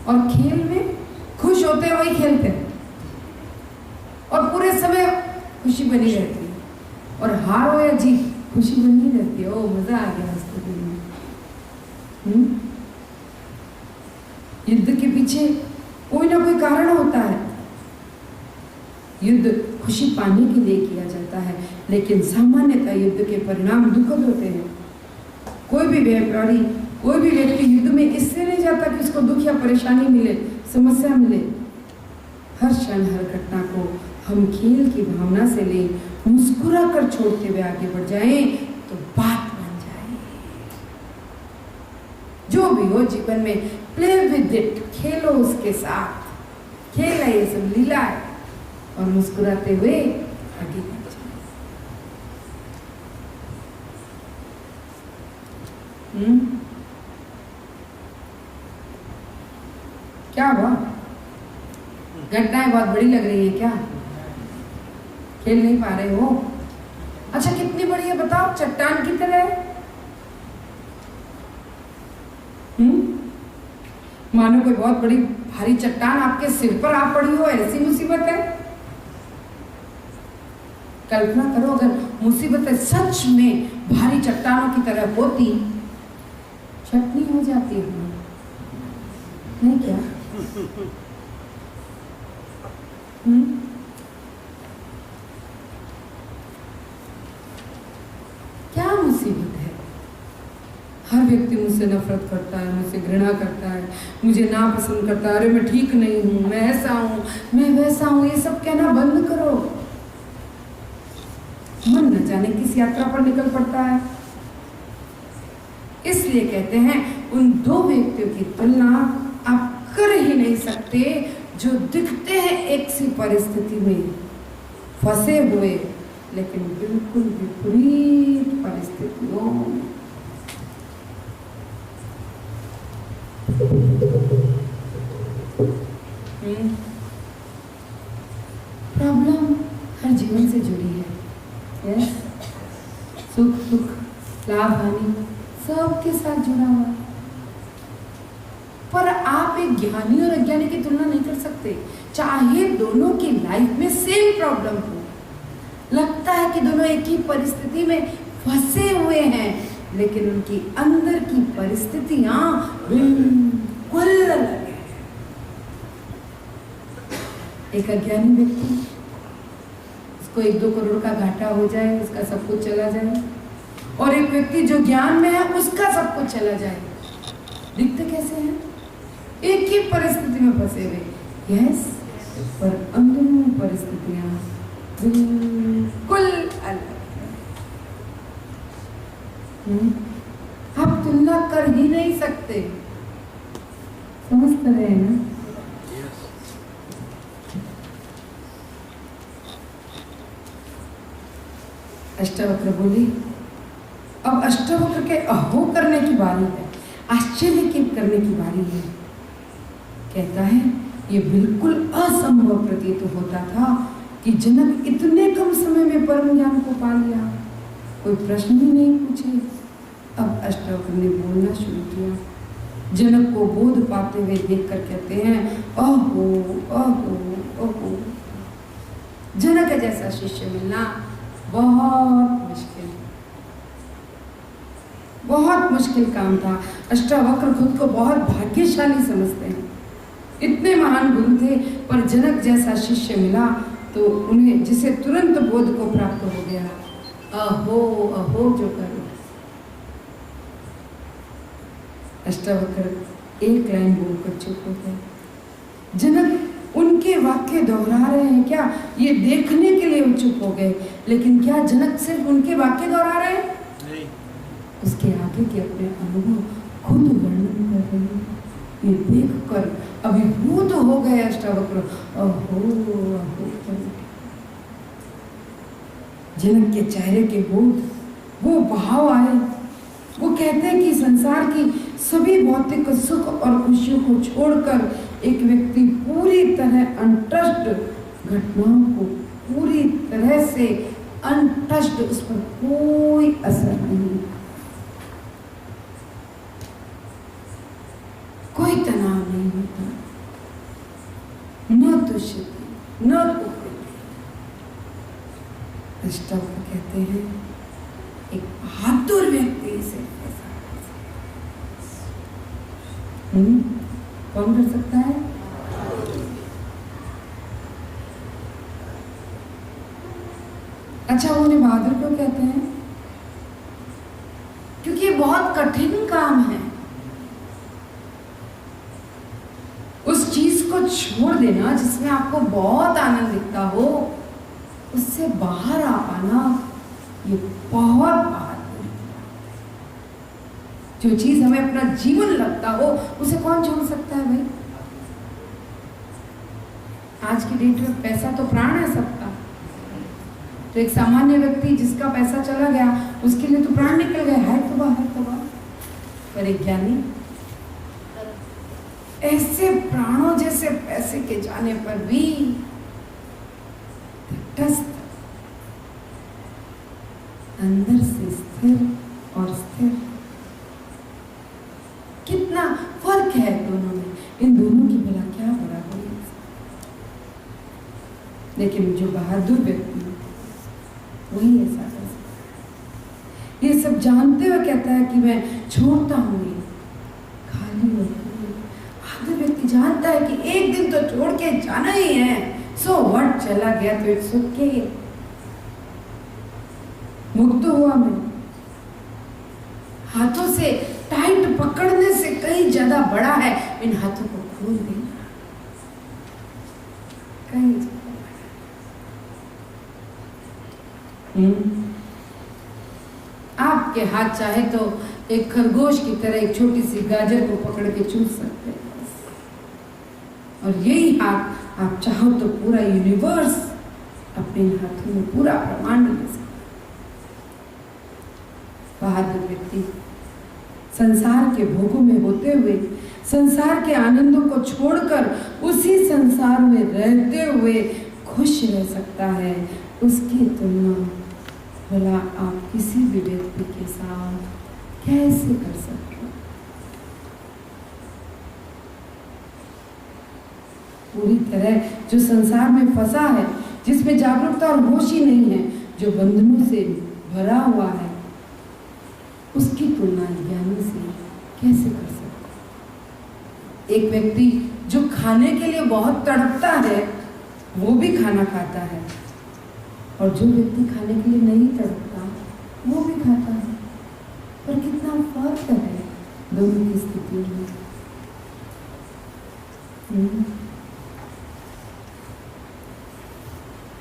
और खेल में खुश होते हैं वही खेलते हैं, और पूरे समय खुशी बनी रहती है। और हार हो या जीत खुशी बनी रहती है। ओ मजा आ गया स्थिति में। युद्ध के पीछे कोई ना कोई कारण होता है। युद्ध खुशी पाने के लिए किया जाता है, लेकिन सामान्यतः युद्ध के परिणाम दुखद होते हैं। कोई भी व्यापारी कोई भी व्यक्ति युद्ध में इससे नहीं जाता कि उसको दुख या परेशानी मिले, समस्या मिले। हर क्षण हर घटना को हम खेल की भावना से ले, मुस्कुरा कर छोड़ते हुए आगे बढ़ जाएं तो बात बन जाए। जो भी हो जीवन में, प्ले विद इट, खेलो उसके साथ। खेल है ये सब, लीला है, और मुस्कुराते हुए आगे बढ़ जाए। क्या हुआ? घटनाएं बहुत बड़ी लग रही है क्या? खेल नहीं पा रहे हो? अच्छा कितनी बड़ी है बताओ, चट्टान की तरह है। मानो कोई बहुत बड़ी भारी चट्टान आपके सिर पर आ पड़ी हो, ऐसी मुसीबत है। कल्पना करो अगर मुसीबतें सच में भारी चट्टानों की तरह होती, चटनी हो जाती है नहीं क्या? क्या मुसीबत है? हर व्यक्ति मुझसे नफरत करता है, मुझसे घृणा करता है, मुझे नापसंद करता है। अरे मैं ठीक नहीं हूं, मैं ऐसा हूं, मैं वैसा हूं, ये सब कहना बंद करो। मन न जाने किस यात्रा पर निकल पड़ता है। इसलिए कहते हैं उन दो व्यक्तियों की तुलना आप कर ही नहीं सकते जो दिखते हैं एक सी परिस्थिति में फंसे हुए, लेकिन बिल्कुल विपरीत परिस्थितियों में। प्रॉब्लम हर जीवन से जुड़ी है। यस, सुख दुख, लाभ हानि सबके साथ जुड़ा हुआ है। पर आप एक ज्ञानी और अज्ञानी की तुलना नहीं कर सकते। चाहे दोनों की लाइफ में सेम प्रॉब्लम हो, लगता है कि दोनों एक ही परिस्थिति में फंसे हुए हैं, लेकिन उनकी अंदर की परिस्थितियां बिल्कुल अलग है। एक अज्ञानी व्यक्ति, उसको 1-2 करोड़ का घाटा हो जाए, उसका सब कुछ चला जाए, और एक व्यक्ति जो ज्ञान में है उसका सब कुछ चला जाए। दिखते कैसे हैं? एक ही परिस्थिति में फंसे हुए। यस, पर अंदरूनी परिस्थितियां बिल्कुल अलग है। आप तुलना कर ही नहीं सकते। समझ तो रहे हैं ना? अष्टावक्र बोली, अब अष्टावक्र के अहो करने की बारी है, आश्चर्य की करने की बारी है। कहता है ये बिल्कुल असंभव प्रतीत होता था कि जनक इतने कम समय में परम ज्ञान को पा लिया, कोई प्रश्न ही नहीं पूछे। अब अष्टावक्र ने बोलना शुरू किया। जनक को बोध पाते हुए देखकर कहते हैं, अहो अहो अहो, जनक जैसा शिष्य मिलना बहुत मुश्किल, बहुत मुश्किल काम था। अष्टावक्र खुद को बहुत भाग्यशाली समझते हैं। इतने महान गुरु थे, पर जनक जैसा शिष्य मिला तो उन्हें, जिसे तुरंत बोध को प्राप्त हो गया। अहो अहो जो करो। अष्टावक्र एक लाइन बोलकर चुप हो गए। जनक उनके वाक्य दोहरा रहे हैं क्या, ये देखने के लिए चुप हो गए। लेकिन क्या जनक सिर्फ उनके वाक्य दोहरा रहे हैं? नहीं, उसके आगे के अपने अनुभव खुद वर्णन कर रहे हैं। ये देखकर अभिभूत हो गए अष्टावक्र। अहो अहो, जनक के चेहरे के बोध, वो भाव आए। वो कहते हैं कि संसार की सभी भौतिक सुख और खुशियों को छोड़कर एक व्यक्ति पूरी तरह अनटच्ड, घटनाओं को पूरी तरह से अनटच्ड, उस पर कोई असर नहीं, कोई तनाव नहीं होता, न तुष्यति न कुप्यति। अष्टावक्र कहते हैं एक बहादुर व्यक्ति इसे ऐसा कर सकता है। कौन कर सकता है? अच्छा, वो उन्हें बहादुर क्यों कहते हैं? क्योंकि ये बहुत कठिन काम है। को छोड़ देना जिसमें आपको बहुत आनंद दिखता हो, उससे बाहर आ पाना ये बहुत बहादुरी है। जो चीज हमें अपना जीवन लगता हो उसे कौन छोड़ सकता है भाई? आज की डेट में पैसा तो प्राण है सबका। तो एक सामान्य व्यक्ति जिसका पैसा चला गया उसके लिए तो प्राण निकल गए, है तबाह। पर एक ज्ञानी ऐसे प्राणों जैसे पैसे के जाने पर भी तटस्थ, अंदर से स्थिर और स्थिर। कितना फर्क है दोनों में, इन दोनों की भला क्या बराबरी है? लेकिन जो बहादुर व्यक्ति वही ऐसा कर सकता है। ये सब जानते हुए कहता है कि मैं छोड़ता हूं ये खाली और बहादुर व्यक्ति जानता है कि एक दिन तो छोड़ के जाना ही है, सो व्हाट, चला गया तो इट्स ओके। मुक्त हुआ मैं, हाथों से टाइट पकड़ने से कहीं ज्यादा बड़ा है इन हाथों को खोल देना, कहीं ज्यादा। आपके हाथ चाहे तो एक खरगोश की तरह एक छोटी सी गाजर को पकड़ के चूस सकते हैं, और यही हाथ आप चाहो तो पूरा यूनिवर्स अपने हाथों में, पूरा ब्रह्मांड ले सकते। बहादुर व्यक्ति संसार के भोगों में होते हुए, संसार के आनंदों को छोड़कर उसी संसार में रहते हुए खुश रह सकता है। उसकी तुलना भला आप किसी भी व्यक्ति के साथ कैसे कर सकते हो? पूरी तरह जो संसार में फंसा है, जिसमें जागरूकता और होश ही नहीं है, जो बंधनों से भरा हुआ है, उसकी तुलना ज्ञानी से कैसे कर सकते? एक व्यक्ति जो खाने के लिए बहुत तड़पता है वो भी खाना खाता है, और जो व्यक्ति खाने के लिए नहीं तड़पता वो भी खाता है। पर कितना फर्क है दोनों की स्थितियों में।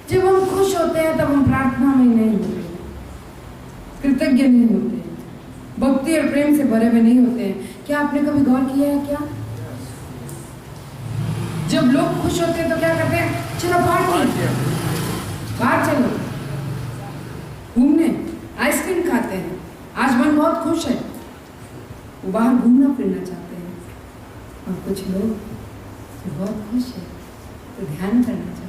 जब हम खुश होते हैं तब हम प्रार्थना में नहीं होते, कृतज्ञ नहीं होते, भक्ति और प्रेम से भरे हुए नहीं होते हैं। क्या आपने कभी गौर किया है क्या? जब लोग खुश होते हैं तो क्या करते हैं? चलो पार्टी, बाहर चलो घूमने, आइसक्रीम खाते हैं, आज मन बहुत खुश है, वो बाहर घूमना फिरना चाहते हैं। और कुछ लोग तो बहुत खुश है तो ध्यान करना चाहते,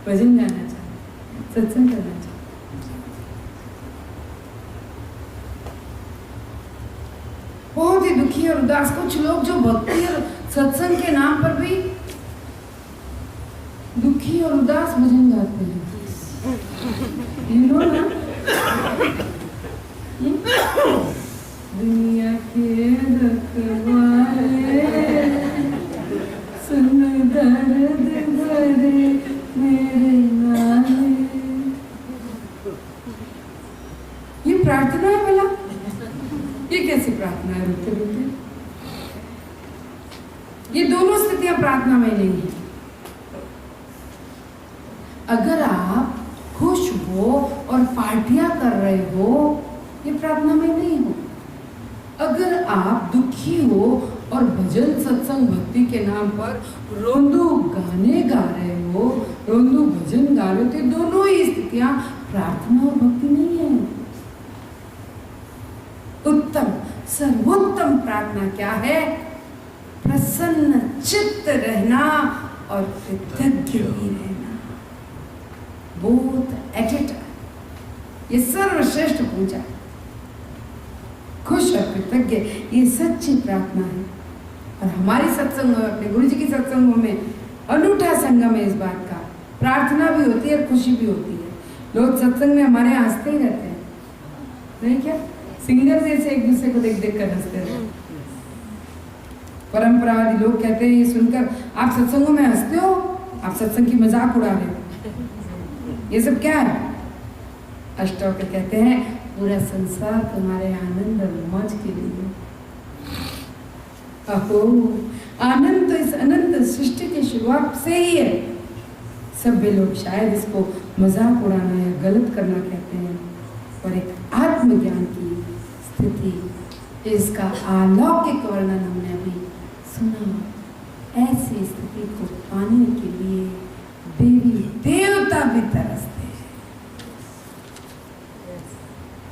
भजन गाना चाहते, सत्संग करना चाहते। बहुत ही दुखी और उदास कुछ लोग जो भक्ति और सत्संग के नाम पर भी दुखी और उदास भजन गाते हैं। ना? दुनिया के रखवाले सुन दर्द भरे मेरे नाले। ये प्रार्थना है भला? ये कैसी प्रार्थना है? रोते रोते। ये दोनों स्थितियां प्रार्थना में नहीं है। अगर आप खुश हो और पार्टियां कर रहे हो, ये प्रार्थना में नहीं हो। अगर आप दुखी हो और भजन सत्संग भक्ति के नाम पर रोंदू गाने गा रहे हो, रोंदू भजन गा रहे हो, तो दोनों ही स्थितियां प्रार्थना और भक्ति नहीं है। उत्तम सर्वोत्तम प्रार्थना क्या है? प्रसन्न चित्त रहना और कृतज्ञ भी रहना। बोथ एट ए टाइम, ये सर्वश्रेष्ठ पूजा। खुश और कृतज्ञ, ये सच्ची प्रार्थना है। और हमारी सत्संग, अपने गुरु जी की सत्संगों में अनूठा संगम है इस बात का। प्रार्थना भी होती है, खुशी भी होती है। लोग सत्संग में हमारे हंसते ही रहते हैं, नहीं क्या? सिंगर जैसे एक दूसरे को देख देख कर हंसते रहते हैं। परंपरावादी लोग कहते हैं ये सुनकर, आप सत्संगों में हंसते हो, आप सत्संग की मजाक उड़ा रहे हो, ये सब क्या है? अष्टवक्र कहते हैं पूरा संसार तुम्हारे आनंद और मौज के लिए। अहो, आनंद तो इस अनंत सृष्टि की शुरुआत से ही है। सभ्य लोग शायद इसको मजाक उड़ाना या गलत करना कहते हैं, और एक आत्मज्ञान की स्थिति, इसका अलौकिक वर्णन हमने अभी सुना। ऐसी स्थिति को पाने के लिए देवी देवता भी तरसते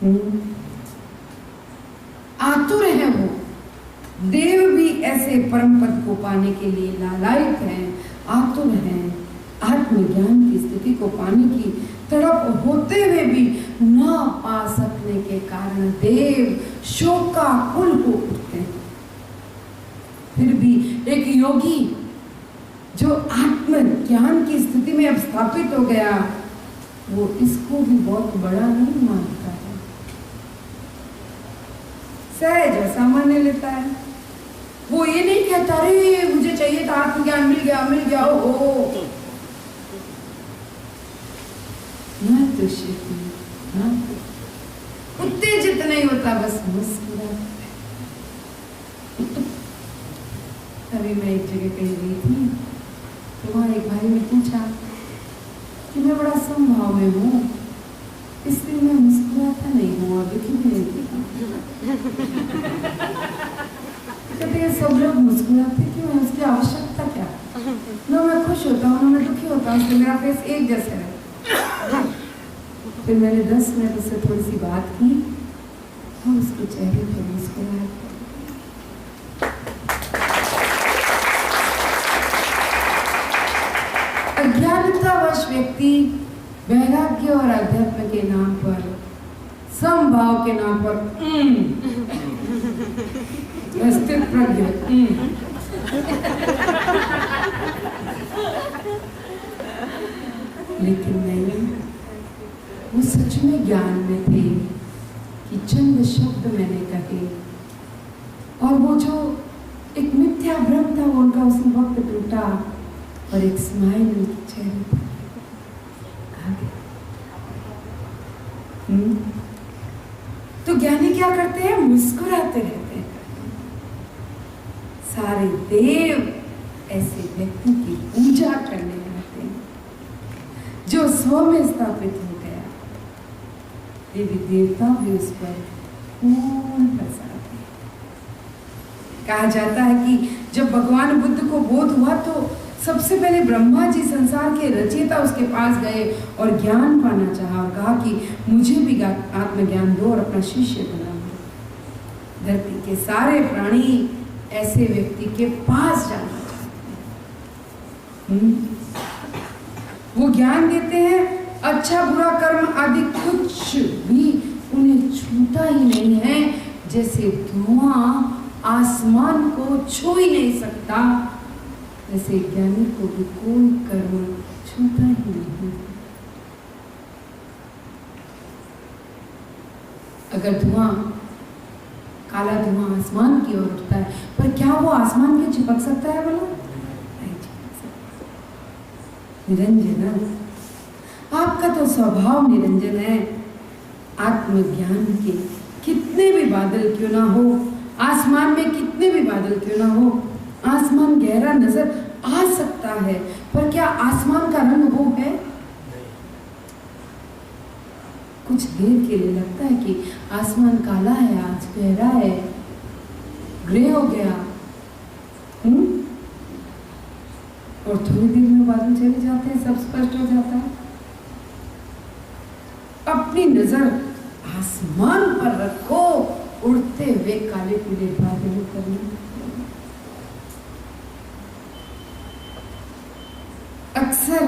हैं, आतुर है वो। देव भी ऐसे परम पद को पाने के लिए लालायित हैं, आतुर हैं। आत्मज्ञान की स्थिति को पाने की तड़प होते हुए भी न पा सकने के कारण देव शोकाकुल हो उठते हैं। फिर भी एक योगी जो आत्मज्ञान की स्थिति में अब स्थापित हो गया, वो इसको भी बहुत बड़ा नहीं मानता है, सहज सामान्य लेता है। वो ये नहीं कहता अरे मुझे चाहिए था आत्मज्ञान, मिल गया ओ न तुष्यति, उत्तेजित नहीं होता, बस मुस्कुराता है। अभी मैं एक जगह कहीं गई थी, तो वहाँ एक भाई ने पूछा कि मैं बड़ा समभाव में हूँ, इसलिए मैं मुस्कुराता नहीं हूँ, अभी क्यों नहीं कहते हैं सब लोग मुस्कुराते क्यों है, उसकी आवश्यकता क्या? न मैं खुश होता हूँ, न मैं दुखी होता हूँ, इसलिए मेरा फेस एक जैसा है। फिर मैंने 10 मिनट उससे थोड़ी सी बात की और उसके चेहरे पर मुस्कुराहट। अज्ञानतावश व्यक्ति वैराग्य और अध्यात्म के नाम पर, समभाव के नाम पर स्थित प्रज्ञ लेकिन नहीं, वो सच में ज्ञान में थे कि चंद शब्द मैंने कहे, और वो जो एक मिथ्या भ्रम था वो उनका उसी वक्त टूटा और एक स्माइल उनके चेहरे पर आ गया। तो ज्ञानी क्या करते हैं? मुस्कुराते रहते हैं। सारे देव ऐसे व्यक्ति की पूजा करने लगते हैं जो स्व में स्थापित हो गया। देवी देवता भी उस पर फूल बरसाते हैं। कहा जाता है कि जब भगवान बुद्ध को बोध हुआ तो सबसे पहले ब्रह्मा जी संसार के रचयिता उसके पास गए और ज्ञान पाना चाहा और कहा कि मुझे भी आत्मज्ञान दो और अपना शिष्य बनाओ। धरती के सारे प्राणी ऐसे व्यक्ति के पास जाना चाहते हैं। वो ज्ञान देते हैं, अच्छा बुरा कर्म आदि कुछ भी उन्हें छूता ही नहीं है, जैसे धुआं आसमान को छू ही नहीं सकता, वैसे ज्ञानी को भी कोई कर्म छूता ही नहीं। अगर धुआं, काला धुआं आसमान की ओर उठता है, पर क्या वो आसमान के चिपक सकता है? बोला नहीं चिपक सकता। निरंजन, आपका तो स्वभाव निरंजन है। आत्मज्ञान के कितने भी बादल क्यों ना हो, आसमान में कितने भी बादल क्यों ना हो, आसमान गहरा नजर आ सकता है, पर क्या आसमान का रंग वो है? कुछ देर के लिए लगता है कि आसमान काला है, आज गहरा है, ग्रे हो गया, और थोड़ी देर में बादल चले जाते हैं, सब स्पष्ट हो जाता है। अपनी नजर आसमान पर रखो, उड़ते हुए काले पीले बादल करने। अक्सर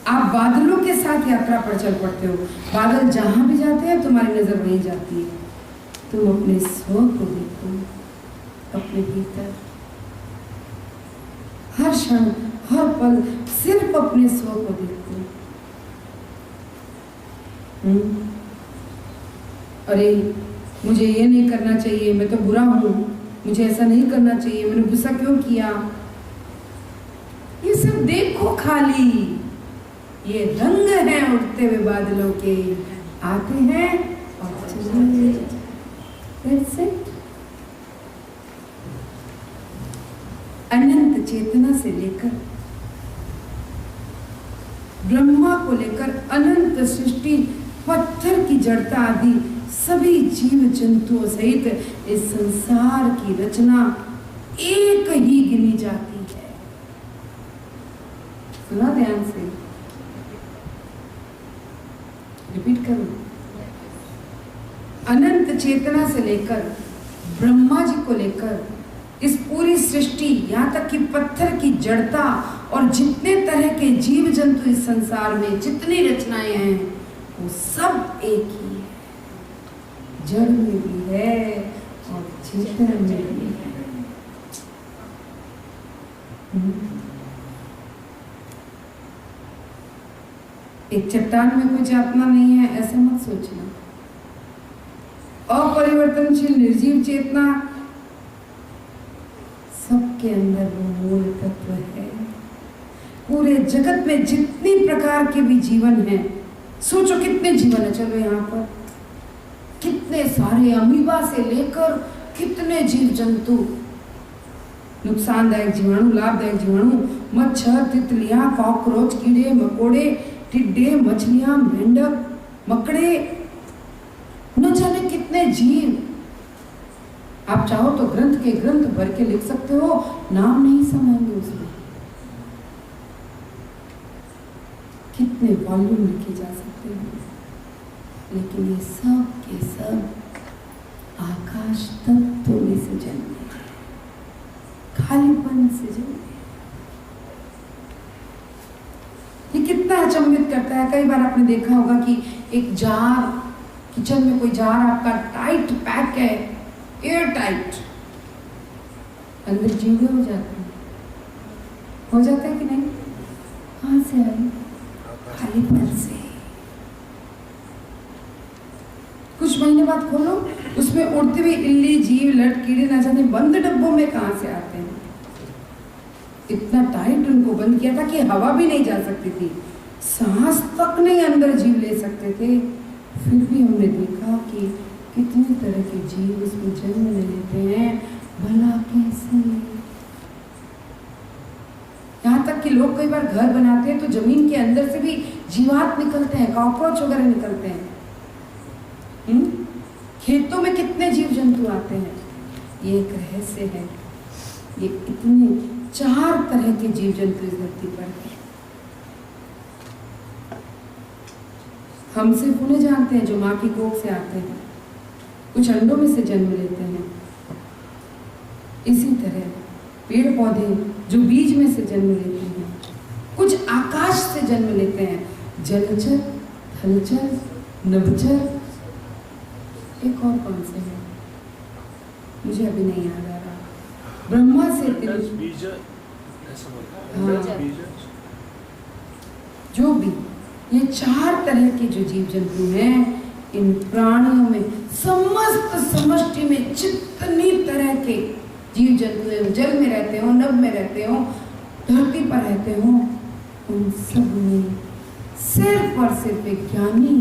आप बादलों के साथ यात्रा पर चल पड़ते हो, बादल जहां भी जाते हैं तुम्हारी नजर वहीं जाती है। तुम अपने स्व को देखो, अपने भीतर हर क्षण हर पल सिर्फ अपने स्व को देखो। अरे मुझे ये नहीं करना चाहिए, मैं तो बुरा हूं, मुझे ऐसा नहीं करना चाहिए, मैंने गुस्सा क्यों किया, ये सब देखो खाली, ये रंग हैं उठते हुए बादलों के, आते हैं और चले जाते हैं। अनंत चेतना से लेकर ब्रह्मा को लेकर अनंत सृष्टि, पत्थर की जड़ता आदि सभी जीव जंतुओं सहित इस संसार की रचना एक ही गिनी जाती है। सुना ध्यान से, रिपीट करूं। अनंत चेतना से लेकर ब्रह्मा जी को लेकर इस पूरी सृष्टि, यहाँ तक कि पत्थर की जड़ता और जितने तरह के जीव जंतु इस संसार में, जितनी रचनाएं हैं, वो सब एक ही है। जड़ में भी है और चेतन में भी है। एक चट्टान में कुछ आत्मा नहीं है ऐसा मत सोचना। अपरिवर्तनशील निर्जीव चेतना सबके अंदर वो मूल तत्व है। पूरे जगत में जितनी प्रकार के भी जीवन है, सोचो कितने जीवन है। चलो यहाँ पर कितने सारे, अमीबा से लेकर कितने जीव जंतु, नुकसानदायक जीवाणु, लाभदायक जीवाणु, मच्छर, तितलियां, कॉकरोच, कीड़े मकोड़े, टिड्डे, मछलियां, मेंढक, मकड़े, न जाने कितने जीव। आप चाहो तो ग्रंथ के ग्रंथ भर के लिख सकते हो, नाम नहीं समाएंगे उसमें। कितने वॉल्यूम लिखे जा सकते हैं, लेकिन ये सब के सब आकाश तत्व में से जन्मे, खालीपन से जन्मे। ये कितना अचंभित करता है। कई बार आपने देखा होगा कि एक जार, किचन में कोई जार आपका टाइट पैक है, एयर टाइट, अंदर जीवे हो जाते हैं। हो जाता है कि नहीं? कहाँ से आए? खालीपन से। कुछ महीने बाद खोलो, उसमें उड़ते हुए इल्ली, जीव, लट, कीड़े ना जाने बंद डब्बों में कहाँ से आते हैं। इतना टाइट उनको बंद किया था कि हवा भी नहीं जा सकती थी, सांस तक नहीं अंदर जीव ले सकते थे। फिर भी हमने देखा कि कितनी तरह के जीव उसमें जन्म ले लेते हैं। भला कैसे? यहाँ तक कि लोग कई बार घर बनाते हैं तो जमीन के अंदर से भी जीवात निकलते हैं, कॉकरोच वगैरह निकलते हैं। खेतों में कितने जीव जंतु आते हैं। ये एक रहस्य है। ये इतने 4 तरह के जीव जंतु इस धरती पर है। हम सिर्फ उन्हें जानते हैं जो माँ की कोख से आते हैं, कुछ अंडों में से जन्म लेते हैं। इसी तरह पेड़ पौधे जो बीज में से जन्म लेते हैं, कुछ आकाश से जन्म लेते हैं, जलचर, थलचर, नभचर, एक और कौन से है मुझे अभी नहीं याद आ रहा। ब्रह्मा से बीज, हाँ, जो भी ये 4 तरह के जो जीव जंतु हैं, इन प्राणियों में, समस्त समष्टि में जितनी तरह के जीव जंतु हैं, जल में रहते हो, नभ में रहते हो, धरती पर रहते हो, उन सब में सिर्फ और सिर्फ एक ज्ञानी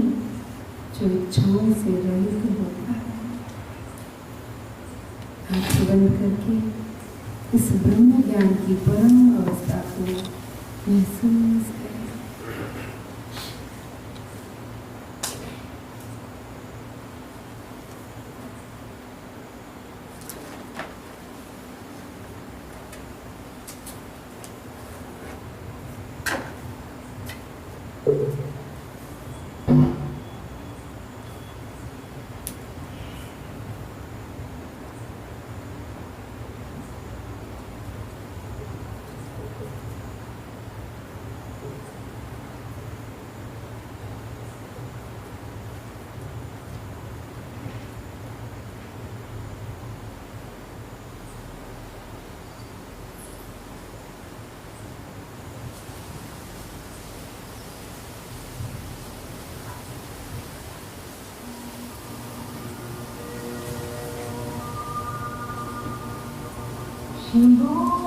जो इच्छाओं से रहित होता है। आँखें बंद करके इस ब्रह्म ज्ञान की परम अवस्था को महसूस करें। शिवो